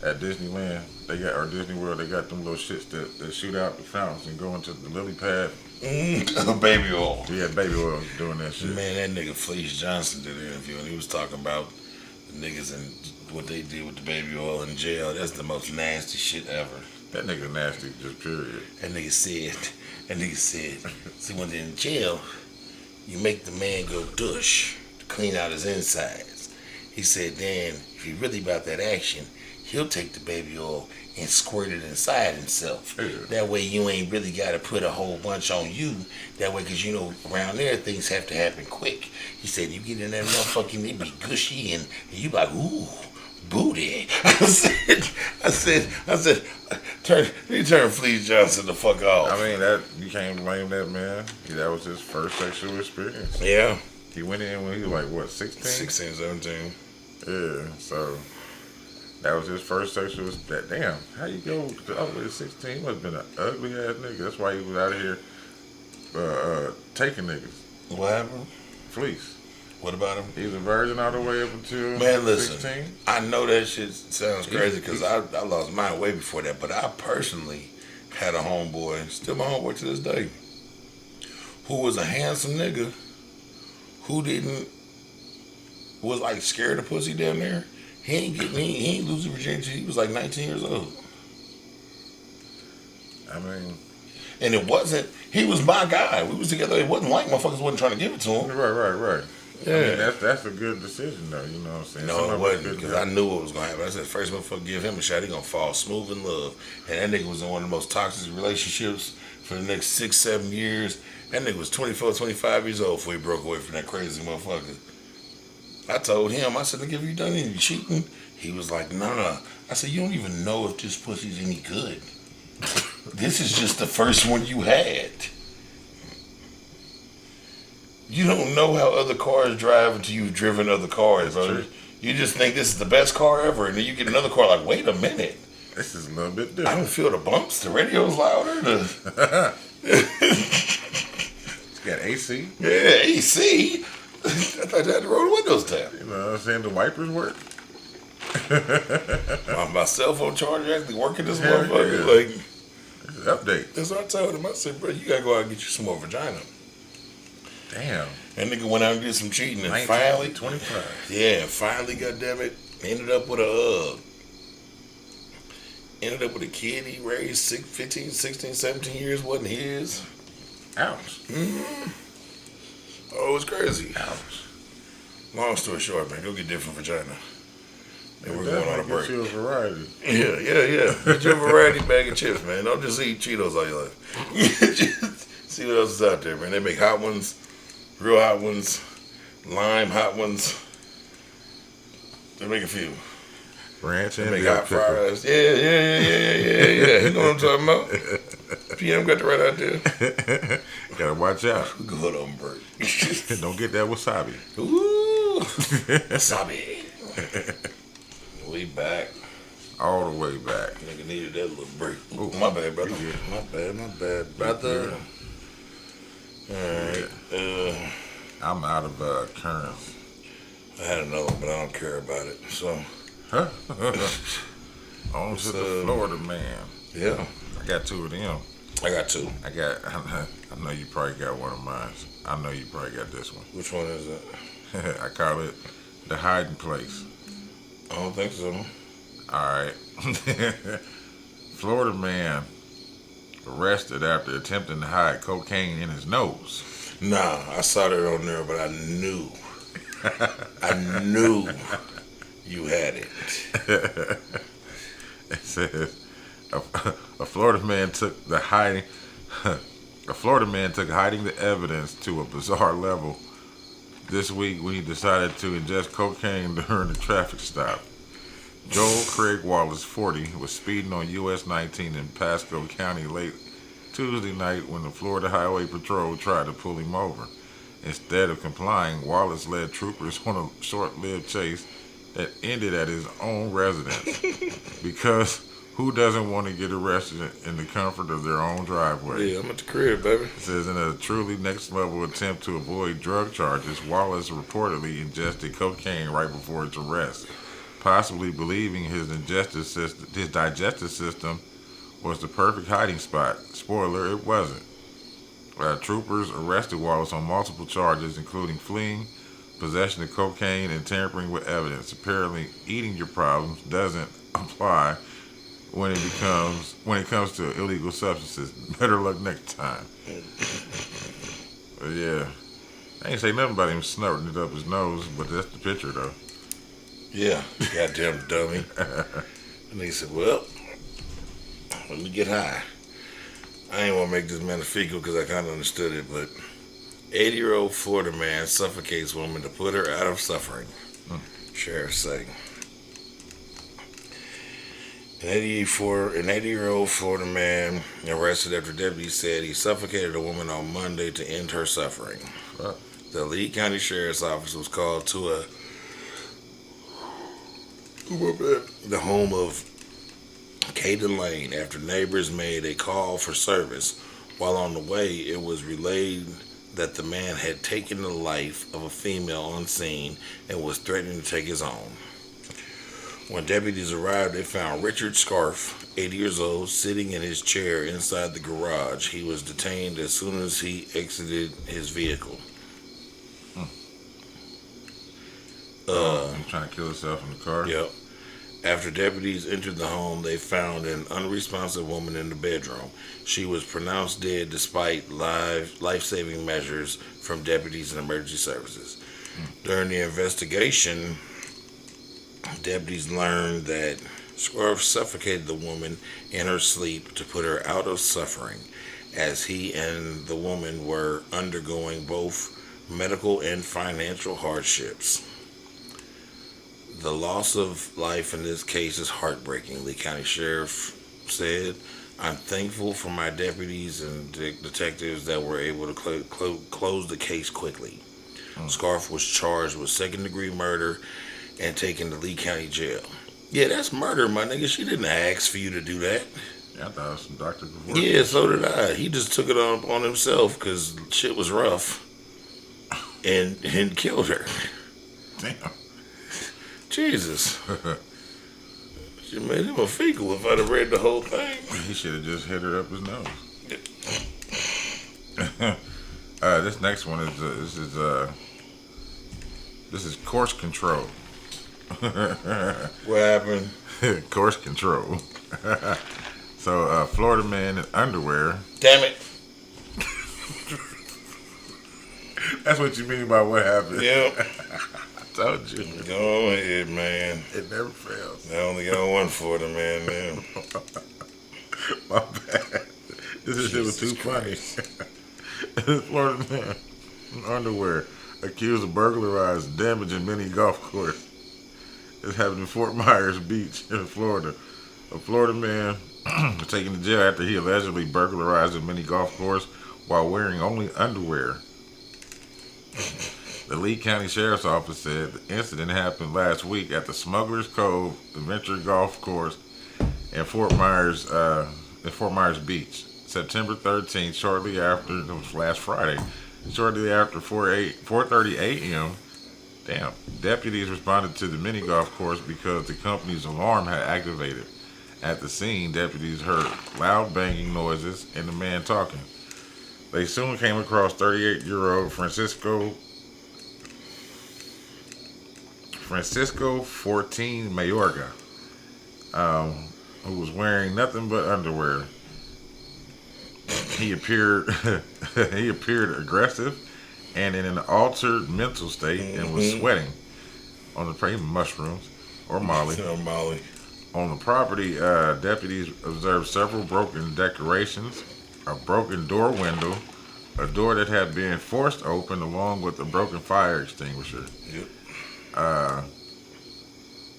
at Disneyland or Disney World they got them little shits that shoot out the fountains and go into the lily pad. Baby oil. He had baby oil doing that shit. Man, that nigga Felice Johnson did an interview and he was talking about the niggas and what they did with the baby oil in jail. That's the most nasty shit ever. That nigga nasty, just period. That nigga said, see, when they're in jail, you make the man go douche to clean out his insides. He said, then, if he really about that action, he'll take the baby oil and squirt it inside himself. Yeah. That way you ain't really got to put a whole bunch on you. That way, because, you know, around there, things have to happen quick. He said, you get in that motherfucking, it be gushy, and you like, ooh, booty. I said, turn Fleece Johnson the fuck off. I mean, you can't blame that man. That was his first sexual experience. Yeah. He went in when he was like, what, 16? 16, 17. Yeah, so that was his first sexual experience. Damn, how you go all the way to 16? He must have been an ugly ass nigga. That's why he was out here taking niggas. What happened? Fleece. What about him? He was a virgin all the way up until Man, listen, 16. I know that shit sounds crazy because I lost mine way before that, but I personally had a homeboy, still my homeboy to this day, who was a handsome nigga who was like scared of pussy down there. He ain't losing virginity till he was like 19 years old. I mean, and he was my guy. We was together. It wasn't like motherfuckers wasn't trying to give it to him. Right. Yeah. I mean, that's a good decision, though. You know what I'm saying? No, it wasn't, because I knew what was going to happen. I said, first motherfucker give him a shot, he going to fall smooth in love. And that nigga was in one of the most toxic relationships for the next 6-7 years. That nigga was 24, 25 years old before he broke away from that crazy motherfucker. I told him, I said, nigga, have you done any cheating? He was like, no. I said, you don't even know if this pussy's any good. This is just the first one you had. You don't know how other cars drive until you've driven other cars, brother. You just think this is the best car ever, and then you get another car like, wait a minute. This is a little bit different. I don't feel the bumps. The radio's louder. It's got AC. Yeah, AC. I thought you had to roll the windows down. You know what I'm saying? The wipers work. My cell phone charger actually working this motherfucker. Yeah. Like, it's an update. That's what I told him. I said, bro, you gotta go out and get you some more vagina. Damn. That nigga went out and did some cheating and 19, finally 25. Yeah, finally, goddammit, ended up with a kid he raised 15, 16, 17 years, wasn't his. Ouch. Mm-hmm. Oh, it was crazy. Ouch. Long story short, man, go get different vagina. And we're going on a break. Get you a variety. Yeah. Get you a variety bag of chips, man. Don't just eat Cheetos all your life. See what else is out there, man. They make hot ones, real hot ones, lime hot ones. They make a few. Ranch they and make hot fries. Yeah. You know what I'm talking about? PM got the right idea. Gotta watch out. Good on break. Don't get that wasabi. Ooh, wasabi. We back. all the way back. Nigga needed that little break. Ooh, My bad, brother. yeah. My bad, brother. Alright. I'm out of currents. I had another one, but I don't care about it. So, Huh? On to the Florida man. yeah. I got two of them. I got two. I know you probably got one of mine. I know you probably got this one. Which one is it? I call it the hiding place. I don't think so. Alright. Florida man arrested after attempting to hide cocaine in his nose. Nah, I saw that on there, but I knew. I knew you had it. It says a Florida man took hiding the evidence to a bizarre level this week when he decided to ingest cocaine during a traffic stop. Joel Craig Wallace, 40, was speeding on US 19 in Pasco County late Tuesday night when the Florida Highway Patrol tried to pull him over. Instead of complying, Wallace led troopers on a short-lived chase that ended at his own residence. Because who doesn't want to get arrested in the comfort of their own driveway? Yeah, I'm at the crib, baby. It says in a truly next-level attempt to avoid drug charges, Wallace reportedly ingested cocaine right before his arrest, possibly believing his digestive system was the perfect hiding spot. Spoiler, it wasn't. Troopers arrested Wallace on multiple charges, including fleeing, possession of cocaine, and tampering with evidence. Apparently, eating your problems doesn't apply when it comes to illegal substances. Better luck next time. But yeah, I ain't say nothing about him snorting it up his nose, but that's the picture though. Yeah, goddamn dummy. And he said, well, let me get high. I ain't want to make this man a fecal because I kind of understood it, but 80-year-old Florida man suffocates woman to put her out of suffering. Sheriff say. An 80-year-old Florida man arrested after deputies said he suffocated a woman on Monday to end her suffering. The Lee County Sheriff's Office was called to the home of Caden Lane after neighbors made a call for service. While on the way, it was relayed that the man had taken the life of a female on scene and was threatening to take his own. When deputies arrived, they found Richard Scarf, 80 years old, sitting in his chair inside the garage. He was detained as soon as he exited his vehicle. Trying to kill himself in the car? Yep. After deputies entered the home, they found an unresponsive woman in the bedroom. She was pronounced dead despite life-saving measures from deputies and emergency services. During the investigation, deputies learned that Scarf suffocated the woman in her sleep to put her out of suffering, as he and the woman were undergoing both medical and financial hardships. The loss of life in this case is heartbreaking, Lee County Sheriff said. I'm thankful for my deputies and detectives that were able to close the case quickly. Scarf was charged with second-degree murder and taken to Lee County Jail. Yeah, that's murder, my nigga. She didn't ask for you to do that. Yeah, I thought it was some doctor before. Yeah, so did I. He just took it on himself because shit was rough and killed her. Damn. Jesus. She made him a fecal if I'd have read the whole thing. He should have just hit her up his nose. This next one is this is course control. What happened? Course control. So, Florida man in underwear. Damn it. That's what you mean by what happened. Yep. I told you. Go ahead, man. It never fails. I only got one for the man. My bad. This shit was too funny. Florida man in underwear accused of burglarizing, damaging mini golf course. This happened in Fort Myers Beach in Florida. A Florida man was taken to jail after he allegedly burglarized a mini golf course while wearing only underwear. The Lee County Sheriff's Office said the incident happened last week at the Smuggler's Cove Adventure Golf Course in Fort Myers Beach, September 13th, shortly after, it was last Friday, shortly after 4:30 a.m. Damn, deputies responded to the mini golf course because the company's alarm had activated. At the scene, deputies heard loud banging noises and the man talking. They soon came across 38-year-old Francisco 14 Mayorga, um, who was wearing nothing but underwear. He appeared he appeared aggressive and in an altered mental state and was sweating on the prey mushrooms or Molly. Molly. On the property, deputies observed several broken decorations, a broken door window, a door that had been forced open, along with a broken fire extinguisher. Yep. Uh,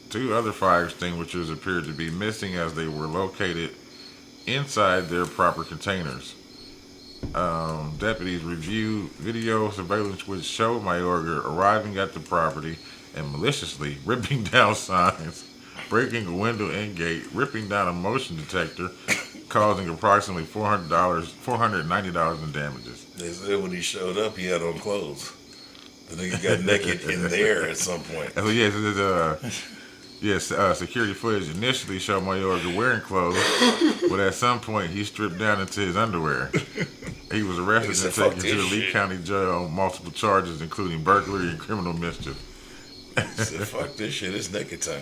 Two other fire extinguishers appeared to be missing as they were located inside their proper containers. Deputies reviewed video surveillance which showed Mayorga arriving at the property and maliciously ripping down signs, breaking a window and gate, ripping down a motion detector, causing approximately $490 in damages. They said when he showed up, he had on clothes. The nigga got naked in there at some point. So security footage initially showed Mayorga wearing clothes, but at some point he stripped down into his underwear. He was arrested and taken to the Lee County Jail on multiple charges, including burglary and criminal mischief. He said, fuck this shit, it's naked time.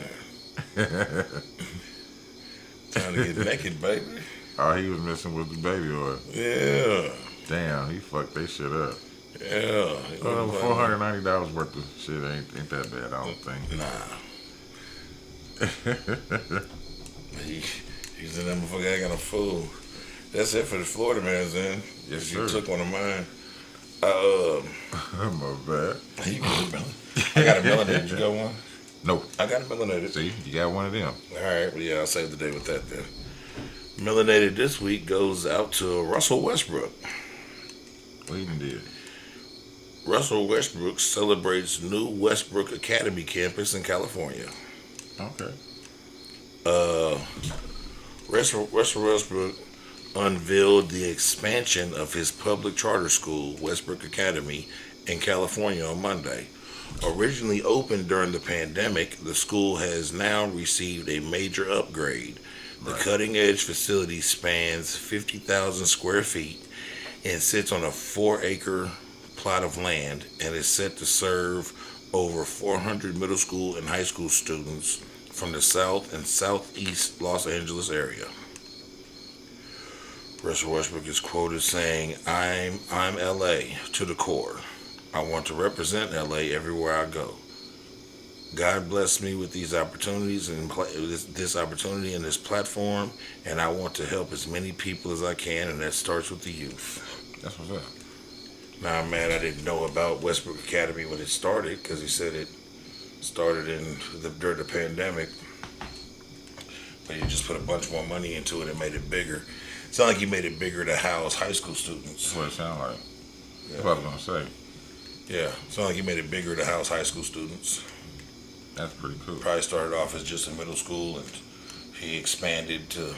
Time to get naked, baby. All he was missing was the baby oil. Yeah. Damn, he fucked that shit up. Yeah. $490 worth of shit ain't that bad, I don't think. Nah. He's in that motherfucker acting a fool. That's it for the Florida man's in. Yes, you sir. took one of mine. My bad. You good, brother? I got a melanated. You got one? Nope. I got a melanated. See, you got one of them. All right, well, yeah, I'll save the day with that then. Melanated this week goes out to Russell Westbrook. What he did? Russell Westbrook celebrates new Westbrook Academy campus in California. Okay. Russell Westbrook unveiled the expansion of his public charter school, Westbrook Academy, in California on Monday. Originally opened during the pandemic, the school has now received a major upgrade. The cutting-edge facility spans 50,000 square feet and sits on a 4-acre plot of land and is set to serve over 400 middle school and high school students from the south and southeast Los Angeles area. Russell Westbrook is quoted saying, I'm LA to the core. I want to represent LA everywhere I go. God blessed me with these opportunities and this opportunity and this platform, and I want to help as many people as I can, and that starts with the youth. That's what's up. Now, man, I didn't know about Westbrook Academy when it started because he said it started during the pandemic, but he just put a bunch more money into it and made it bigger. It's not like he made it bigger to house high school students. That's what it sounded like. Yeah. That's what I was gonna say. Yeah, it's not like he made it bigger to house high school students. That's pretty cool. Probably started off as just a middle school, and he expanded to.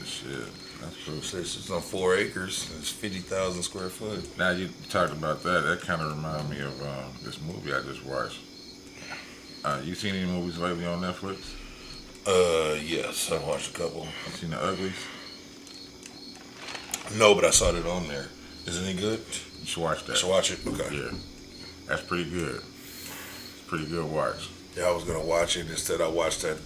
Shit, that's cool. It's on 4 acres. It's 50,000 square foot. Now you talked about that. That kind of reminded me of this movie I just watched. You seen any movies lately on Netflix? Yes, I watched a couple. You seen The Uglies? No, but I saw it on there. Is it any good? You should watch that. I should watch it. Okay. Yeah, that's pretty good. It's a pretty good watch. Yeah, I was gonna watch it. Instead, I watched that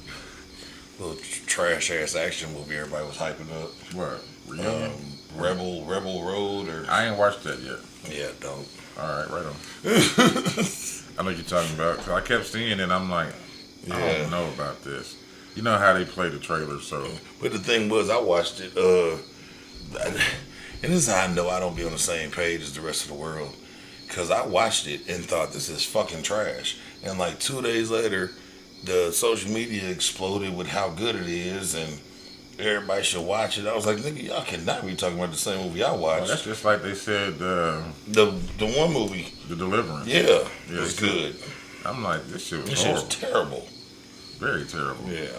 little trash ass action movie everybody was hyping up. What? Reunion? Rebel Road, or I ain't watched that yet. yeah, don't. All right, right on. I know what you're talking about. 'Cause I kept seeing it, and I'm like, I don't know about this. You know how they play the trailer, so. But the thing was, I watched it. And this is how I know I don't be on the same page as the rest of the world. Because I watched it and thought this is fucking trash. And like 2 days later, the social media exploded with how good it is and everybody should watch it. I was like, nigga, y'all cannot be talking about the same movie I watched. Well, that's just like they said the one movie. The Deliverance. Yeah, it was good. I'm like, this shit was This shit was terrible. Very terrible. Yeah.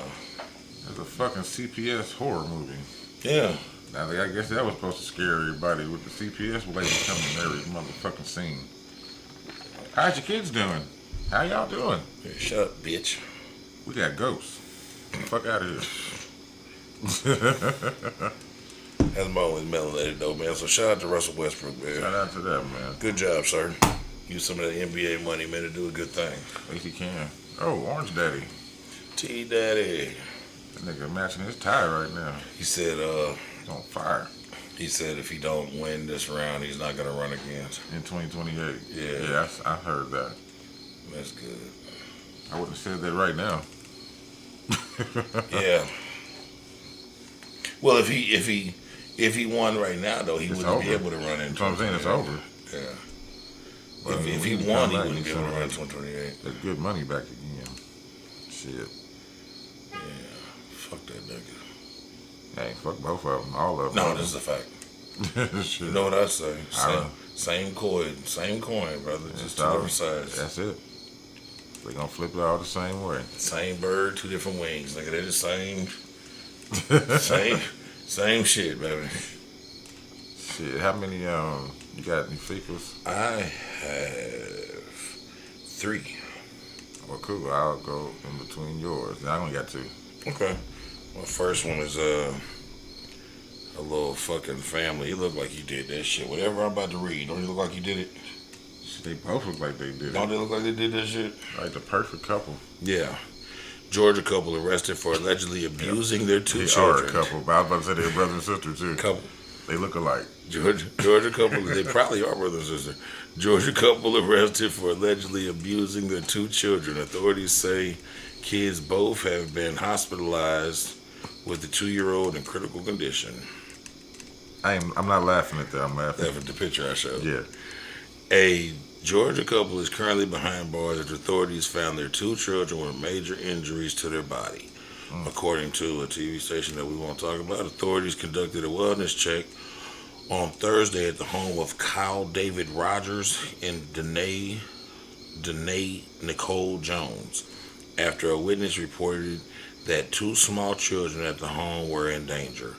It's a fucking CPS horror movie. Yeah. Now, I guess that was supposed to scare everybody with the CPS lady coming in every motherfucking scene. How's your kids doing? How y'all doing? Hey, shut up, bitch. We got ghosts. Fuck out of here. That's my always melanated though, man. So shout out to Russell Westbrook, man. Shout out to that, man. Good job, sir. Use some of that NBA money, man, to do a good thing. At least he can. Oh, Orange Daddy. T Daddy. That nigga matching his tie right now. He said, He's on fire. He said if he don't win this round, he's not gonna run again. In 2028. Yeah. Yeah, I heard that. That's good. I wouldn't have said that right now. Yeah. Well, if he won right now though, he It's wouldn't be over. able to run in. That's what I'm saying. It's over. Yeah. But If he when won, come he back, wouldn't be able to should run in 2028. That good money back again. Shit. Yeah. Fuck that nigga. Hey, fuck both of them. All of them. No, this is a fact. Shit. You know what I say? I Same coin, brother. Just two all- different sides. That's it. They gonna flip it all the same way. Same bird, two different wings. Nigga, they're the same, same shit, baby. Shit. How many you got any sequels? I have 3. Well, cool. I'll go in between yours. I only got 2. Okay. My first one is a little fucking family. He looked like he did that shit. Whatever I'm about to read, don't he look like he did it? They both look like they did Don't it. they look like they did that shit? Like the perfect couple. Yeah. Georgia couple arrested for allegedly abusing their 2 They children. are a couple, but I was about to say they're brother and sister too. Couple. They look alike. Georgia couple, they probably are brother and sister. Georgia couple arrested for allegedly abusing their 2 children. Authorities say kids both have been hospitalized with the 2-year-old in critical condition. I'm not laughing at that. I'm laughing. That's the picture I showed. Yeah. A Georgia couple is currently behind bars after authorities found their 2 children with major injuries to their body. According to a TV station that we won't talk about, authorities conducted a wellness check on Thursday at the home of Kyle David Rogers and Danae Nicole Jones after a witness reported that 2 small children at the home were in danger.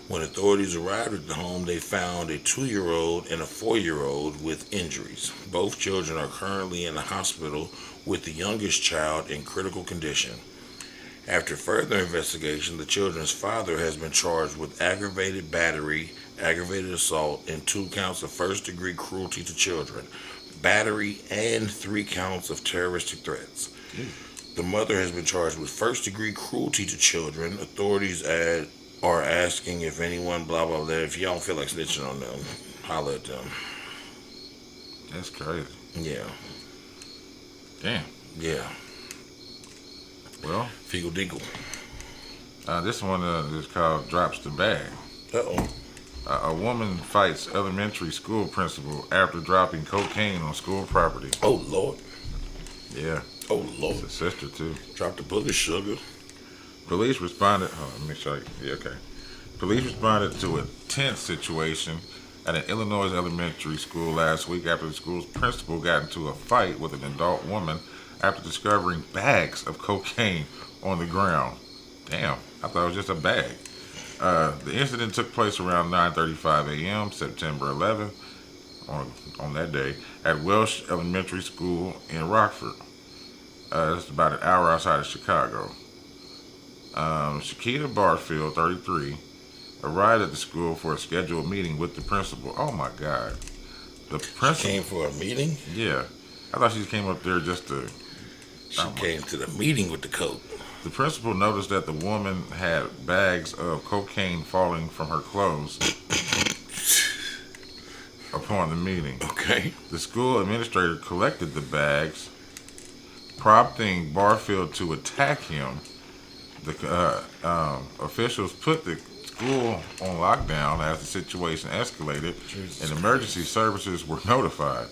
When authorities arrived at the home, they found a 2-year-old and a 4-year-old with injuries. Both children are currently in the hospital with the youngest child in critical condition. After further investigation, the children's father has been charged with aggravated battery, aggravated assault, and 2 counts of first-degree cruelty to children, battery, and 3 counts of terroristic threats. The mother has been charged with first-degree cruelty to children. Authorities are asking if anyone, blah, blah, blah. If you don't feel like snitching on them, holler at them. That's crazy. Yeah. Damn. Yeah. Well, Feagle Deagle. this one is called Drops the Bag. Uh-oh. A woman fights elementary school principal after dropping cocaine on school property. Oh, Lord. Yeah. Oh, Lord. It's a sister, too. Drop the booger sugar. Police responded. Oh, let me make sure. Yeah, okay. Police responded to a tense situation at an Illinois elementary school last week after the school's principal got into a fight with an adult woman after discovering bags of cocaine on the ground. Damn, I thought it was just a bag. The incident took place around 9:35 a.m. September 11th, on that day, at Welsh Elementary School in Rockford. It's about an hour outside of Chicago. Shakita Barfield, 33, arrived at the school for a scheduled meeting with the principal. Oh my God. The principal Came for a meeting? Yeah. I thought she just came up there just to... She came to the meeting with the coke. The principal noticed that the woman had bags of cocaine falling from her clothes upon the meeting. Okay. The school administrator collected the bags, prompting Barfield to attack him. The officials put the school on lockdown as the situation escalated, and emergency services were notified.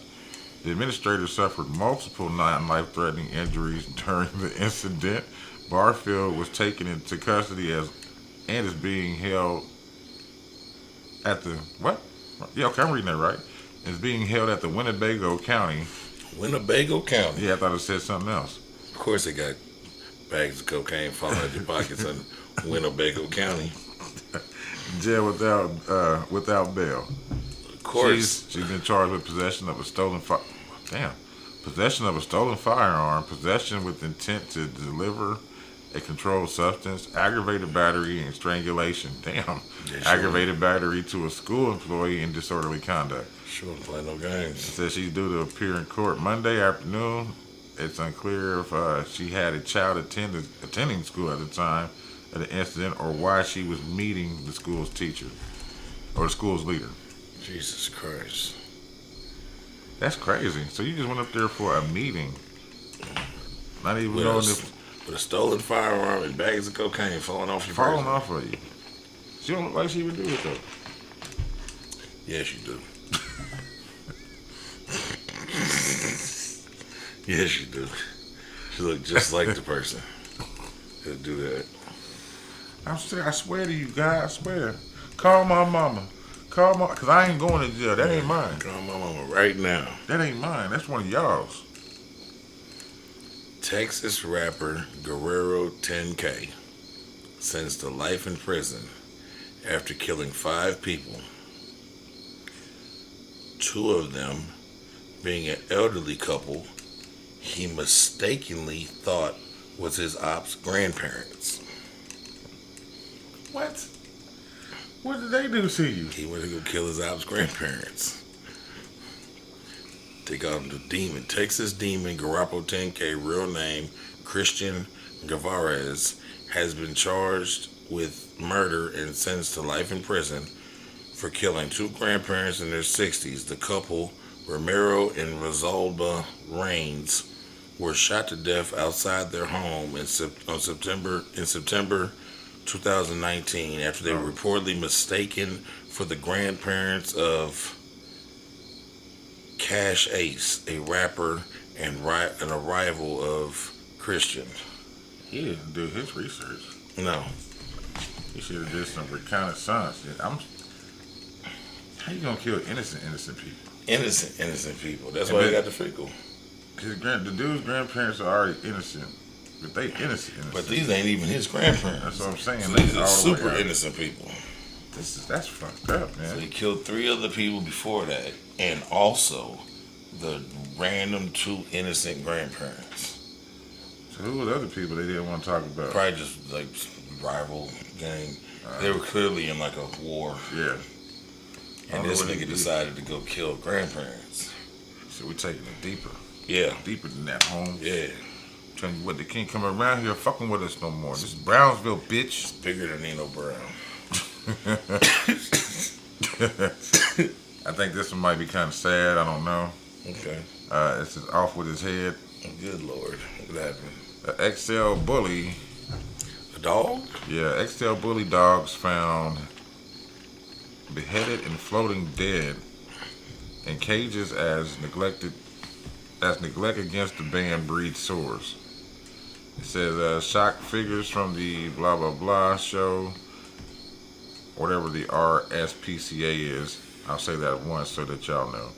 The administrator suffered multiple non-life-threatening injuries during the incident. Barfield was taken into custody and is being held at the what? Yeah, okay, I'm reading that right. Is being held at the Winnebago County. Winnebago County. Yeah, I thought it said something else. Of course, they got Bags of cocaine falling out your pockets in Winnebago County. Jail without bail. Of course. She's been charged with possession of a possession of a stolen firearm, possession with intent to deliver a controlled substance, aggravated battery, and strangulation. Damn. Yeah, Aggravated battery to a school employee and disorderly conduct. She wouldn't play no games. It says she's due to appear in court Monday afternoon. It's unclear if she had a child attending school at the time of the incident or why she was meeting the school's teacher or the school's leader. Jesus Christ. That's crazy. So you just went up there for a meeting. Not even With knowing a, if with a stolen firearm and bags of cocaine falling off your falling person. off of you. She don't look like she would do it though. Yes, you do. Yes, you do. She look just like the person that do that. I swear to you, guys, I swear. Call my mama. Cause I ain't going to jail. That ain't mine. Call my mama right now. That ain't mine. That's one of y'all's. Texas rapper Guerrero 10K sentenced to life in prison after killing 5 people. 2 of them being an elderly couple he mistakenly thought was his op's grandparents. What? What did they do to you? He went to go kill his op's grandparents. They called him the Demon. Texas Demon Guerrero 10K, real name Christian Guevara, has been charged with murder and sentenced to life in prison for killing 2 grandparents in their 60s. The couple, Romero and Rosalba Raines, were shot to death outside their home in September 2019 after they were reportedly mistaken for the grandparents of Cash Ace, a rapper and a rival of Christian. He didn't do his research. No. He should have did some reconnaissance. How you gonna kill innocent people? Innocent people. That's why they got the fickle. The dude's grandparents are already innocent, but they innocent. But these ain't even his grandparents. That's what I'm saying. So these are super innocent people. That's fucked up, man. So he killed 3 other people before that, and also the random 2 innocent grandparents. So who were the other people they didn't want to talk about? Probably just like rival gang. They were clearly in like a war. Yeah. And this nigga decided to go kill grandparents. So we taking it deeper. Yeah. Deeper than that, home. Yeah. Telling you what, they can't come around here fucking with us no more. This is Brownsville, bitch. It's bigger than Nino Brown. I think this one might be kind of sad. I don't know. Okay. This is off with his head. Good Lord. What happened? An XL bully. A dog? Yeah, XL bully dogs found beheaded and floating dead in cages as neglect against the band breeds sores. It says shock figures from the blah blah blah show, whatever the RSPCA is. I'll say that once so that y'all know.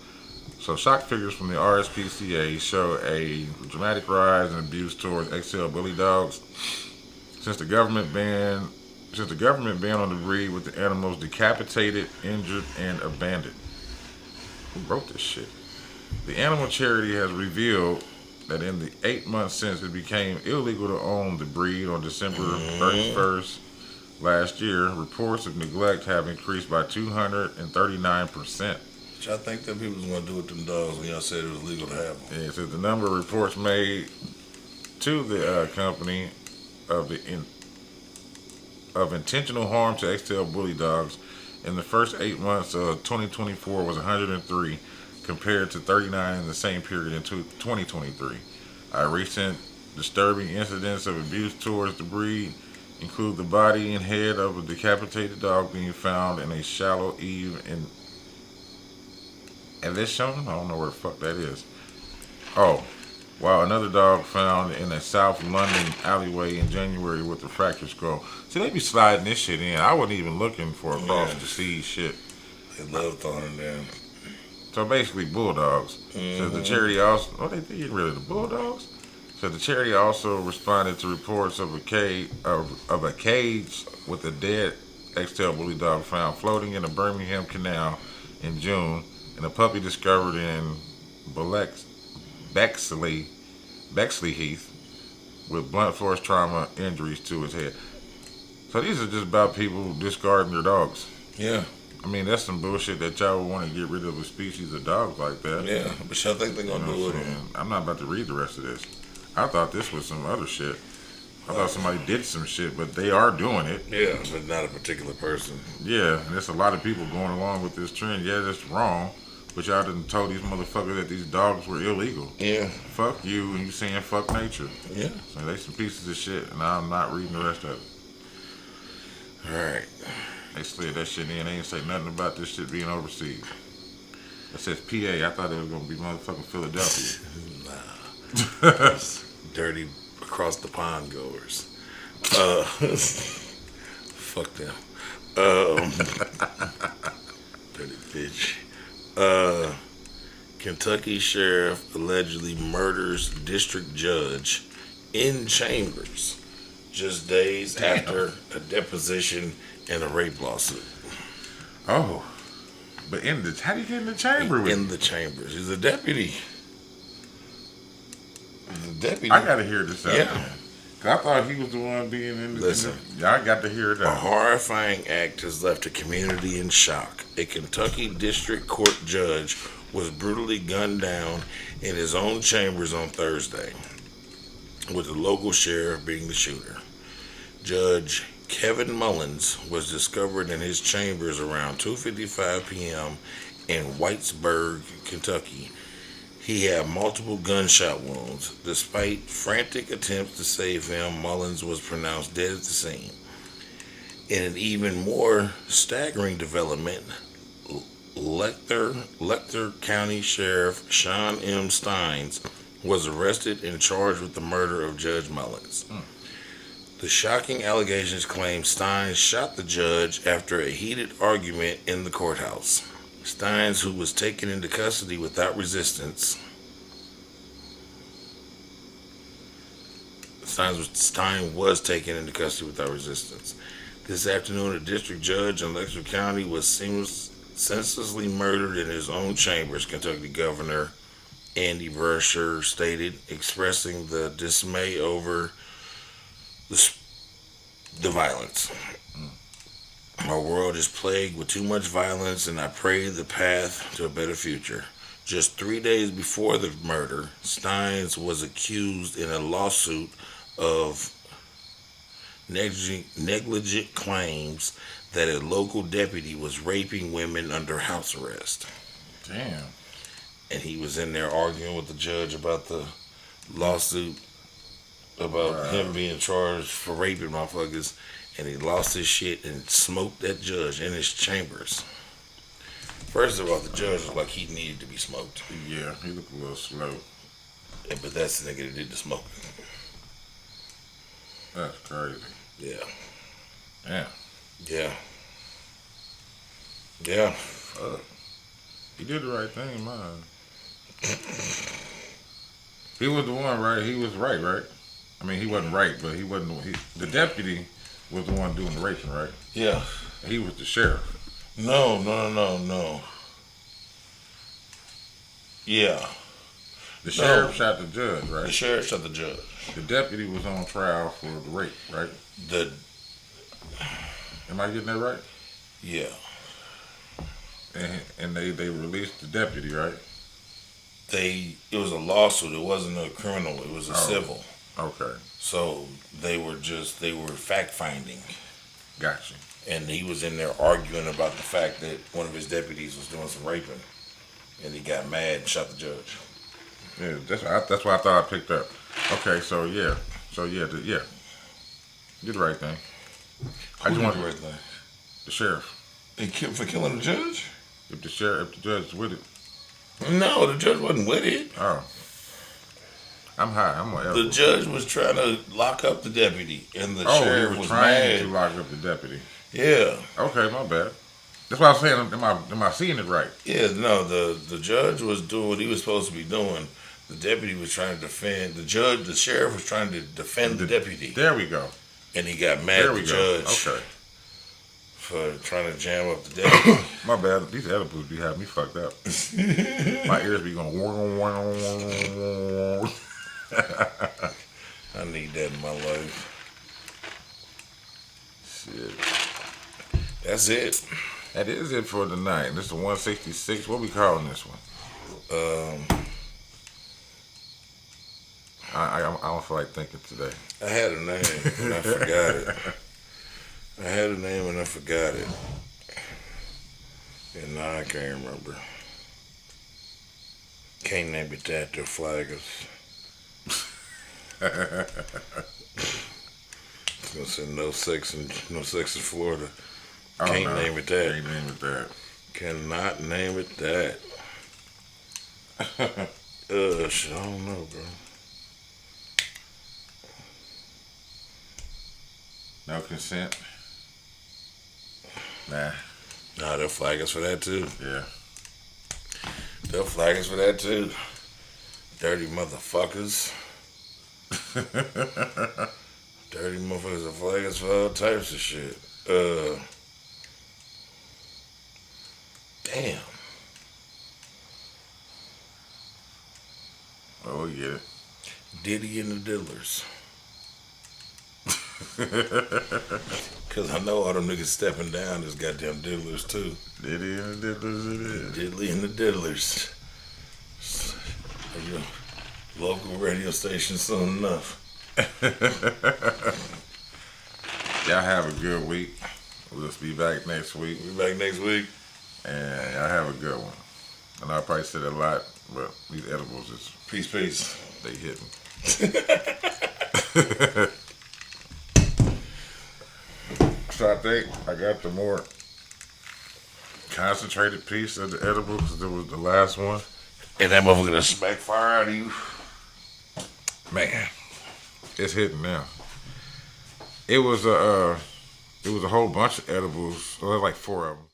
So shock figures from the RSPCA show a dramatic rise in abuse towards XL bully dogs since the government ban on the breed, with the animals decapitated, injured, and abandoned. Who wrote this shit? The animal charity has revealed that in the 8 months since it became illegal to own the breed on December 31st last year, reports of neglect have increased by 239%. What y'all think that people was going to do with them dogs when y'all said it was legal to have them? Yeah, it says the number of reports made to the company of intentional harm to XL bully dogs in the first 8 months of 2024 was 103, compared to 39 in the same period in 2023. Recent disturbing incidents of abuse towards the breed include the body and head of a decapitated dog being found in a shallow eave in Evesham. I don't know where the fuck that is. Oh, while another dog found in a South London alleyway in January with a fractured skull. See, they be sliding this shit in. I wasn't even looking for a cross to see shit. They love throwing them down. So basically, bulldogs. So the charity also, they get rid of the bulldogs? So the charity also responded to reports of a cage with a dead Extel bully dog found floating in the Birmingham Canal in June, and a puppy discovered in Belex, Bexley Bexley Heath with blunt force trauma injuries to his head. So these are just about people discarding their dogs. Yeah. I mean, that's some bullshit that y'all would want to get rid of a species of dogs like that. Yeah. But y'all think they're You gonna know do what it? I'm saying? I'm not about to read the rest of this. I thought this was some other shit. I thought somebody did some shit, but they are doing it. Yeah, but not a particular person. Yeah, and there's a lot of people going along with this trend. Yeah, that's wrong. But y'all done told these motherfuckers that these dogs were illegal. Yeah. Fuck you, and you saying fuck nature. Yeah. So they some pieces of shit, and I'm not reading the rest of it. All right. They slid that shit in. They ain't say nothing about this shit being overseas. It says PA. I thought it was gonna be motherfucking Philadelphia. Nah. Dirty across the pond goers. Fuck them. Dirty bitch. Kentucky sheriff allegedly murders district judge in chambers just days after a deposition and a rape lawsuit. Oh, but how do you get in the chamber with? In the chambers. He's a deputy. He's a deputy. I gotta hear this out. Yeah. Man. 'Cause I thought he was the one being in the. Listen. Yeah, I got to hear it A out. horrifying act has left a community in shock. A Kentucky district court judge was brutally gunned down in his own chambers on Thursday, with the local sheriff being the shooter. Judge Kevin Mullins was discovered in his chambers around 2:55 p.m. in Whitesburg, Kentucky. He had multiple gunshot wounds. Despite frantic attempts to save him, Mullins was pronounced dead at the scene. In an even more staggering development, Lecter County Sheriff Sean M. Steins was arrested and charged with the murder of Judge Mullins. The shocking allegations claim Steins shot the judge after a heated argument in the courthouse. Steins, who was taken into custody without resistance, Stein was taken into custody without resistance. This afternoon, a district judge in Lecter County was senselessly murdered in his own chambers, Kentucky Governor Andy Beshear stated, expressing the dismay over the violence. Our world is plagued with too much violence, and I pray the path to a better future. Just 3 days before the murder, Steins was accused in a lawsuit of negligent claims that a local deputy was raping women under house arrest. Damn. And he was in there arguing with the judge about the lawsuit, about him being charged for raping motherfuckers, and he lost his shit and smoked that judge in his chambers. First of all, the judge was like he needed to be smoked. Yeah, he looked a little slow. But that's the nigga that did the smoking. That's crazy. Yeah. Yeah. Yeah. Yeah. Fuck. He did the right thing, man. He was the one, right? He was right? I mean, he wasn't right, but he wasn't. The deputy was the one doing the raping, right? Yeah. He was the sheriff. No. Yeah. The sheriff shot the judge, right? The sheriff shot the judge. The deputy was on trial for the rape, right? Am I getting that right? Yeah. And they released the deputy, right? It was a lawsuit. It wasn't a criminal. It was a civil. Okay. So they were fact finding. Gotcha. And he was in there arguing about the fact that one of his deputies was doing some raping, and he got mad and shot the judge. Yeah, that's what I thought I picked up. Okay, so yeah, did the right thing. I just want the right thing. The sheriff. For killing the judge? If the judge is with it. No, the judge wasn't with it. Oh. I'm high. I'm whatever. The judge was trying to lock up the deputy, and the sheriff was trying mad to lock up the deputy. Yeah. Okay, my bad. That's why I was saying, am I seeing it right? Yeah, no, the judge was doing what he was supposed to be doing. The deputy was trying to defend the judge. The sheriff was trying to defend the deputy, There we go. and he got mad There at we the go. judge Okay. for trying to jam up the deputy. My bad. These edibles be having me fucked up. My ears be going. I need that in my life. Shit. That's it. That is it for tonight. This is 166. What we calling this one? I don't feel like thinking today. I had a name and I forgot it. I had a name and I forgot it. And now I can't remember. Can't name it that. They'll flag us. It's gonna say no sex in Florida. Can't name it that. Can't name it that. Cannot name it that. Shit, I don't know, bro. No consent. Nah. Nah, they'll flag us for that too. Yeah. They'll flag us for that too. Dirty motherfuckers. Dirty motherfuckers will flag us for all types of shit. Damn. Oh, we get it. Diddy and the Diddlers. Cause I know all them niggas stepping down as goddamn diddlers too. Diddy and the Diddlers it is. Diddley and the Diddlers. Your local radio station soon enough. Y'all have a good week. We'll be back next week. We back next week. And y'all have a good one. I know I probably said a lot, but these edibles is Peace. they hitting. So I think I got the more concentrated piece of the edible because it was the last one. And that motherfucker gonna smack fire out of you. Man, it's hitting now. It was a whole bunch of edibles. Well, like 4 of them.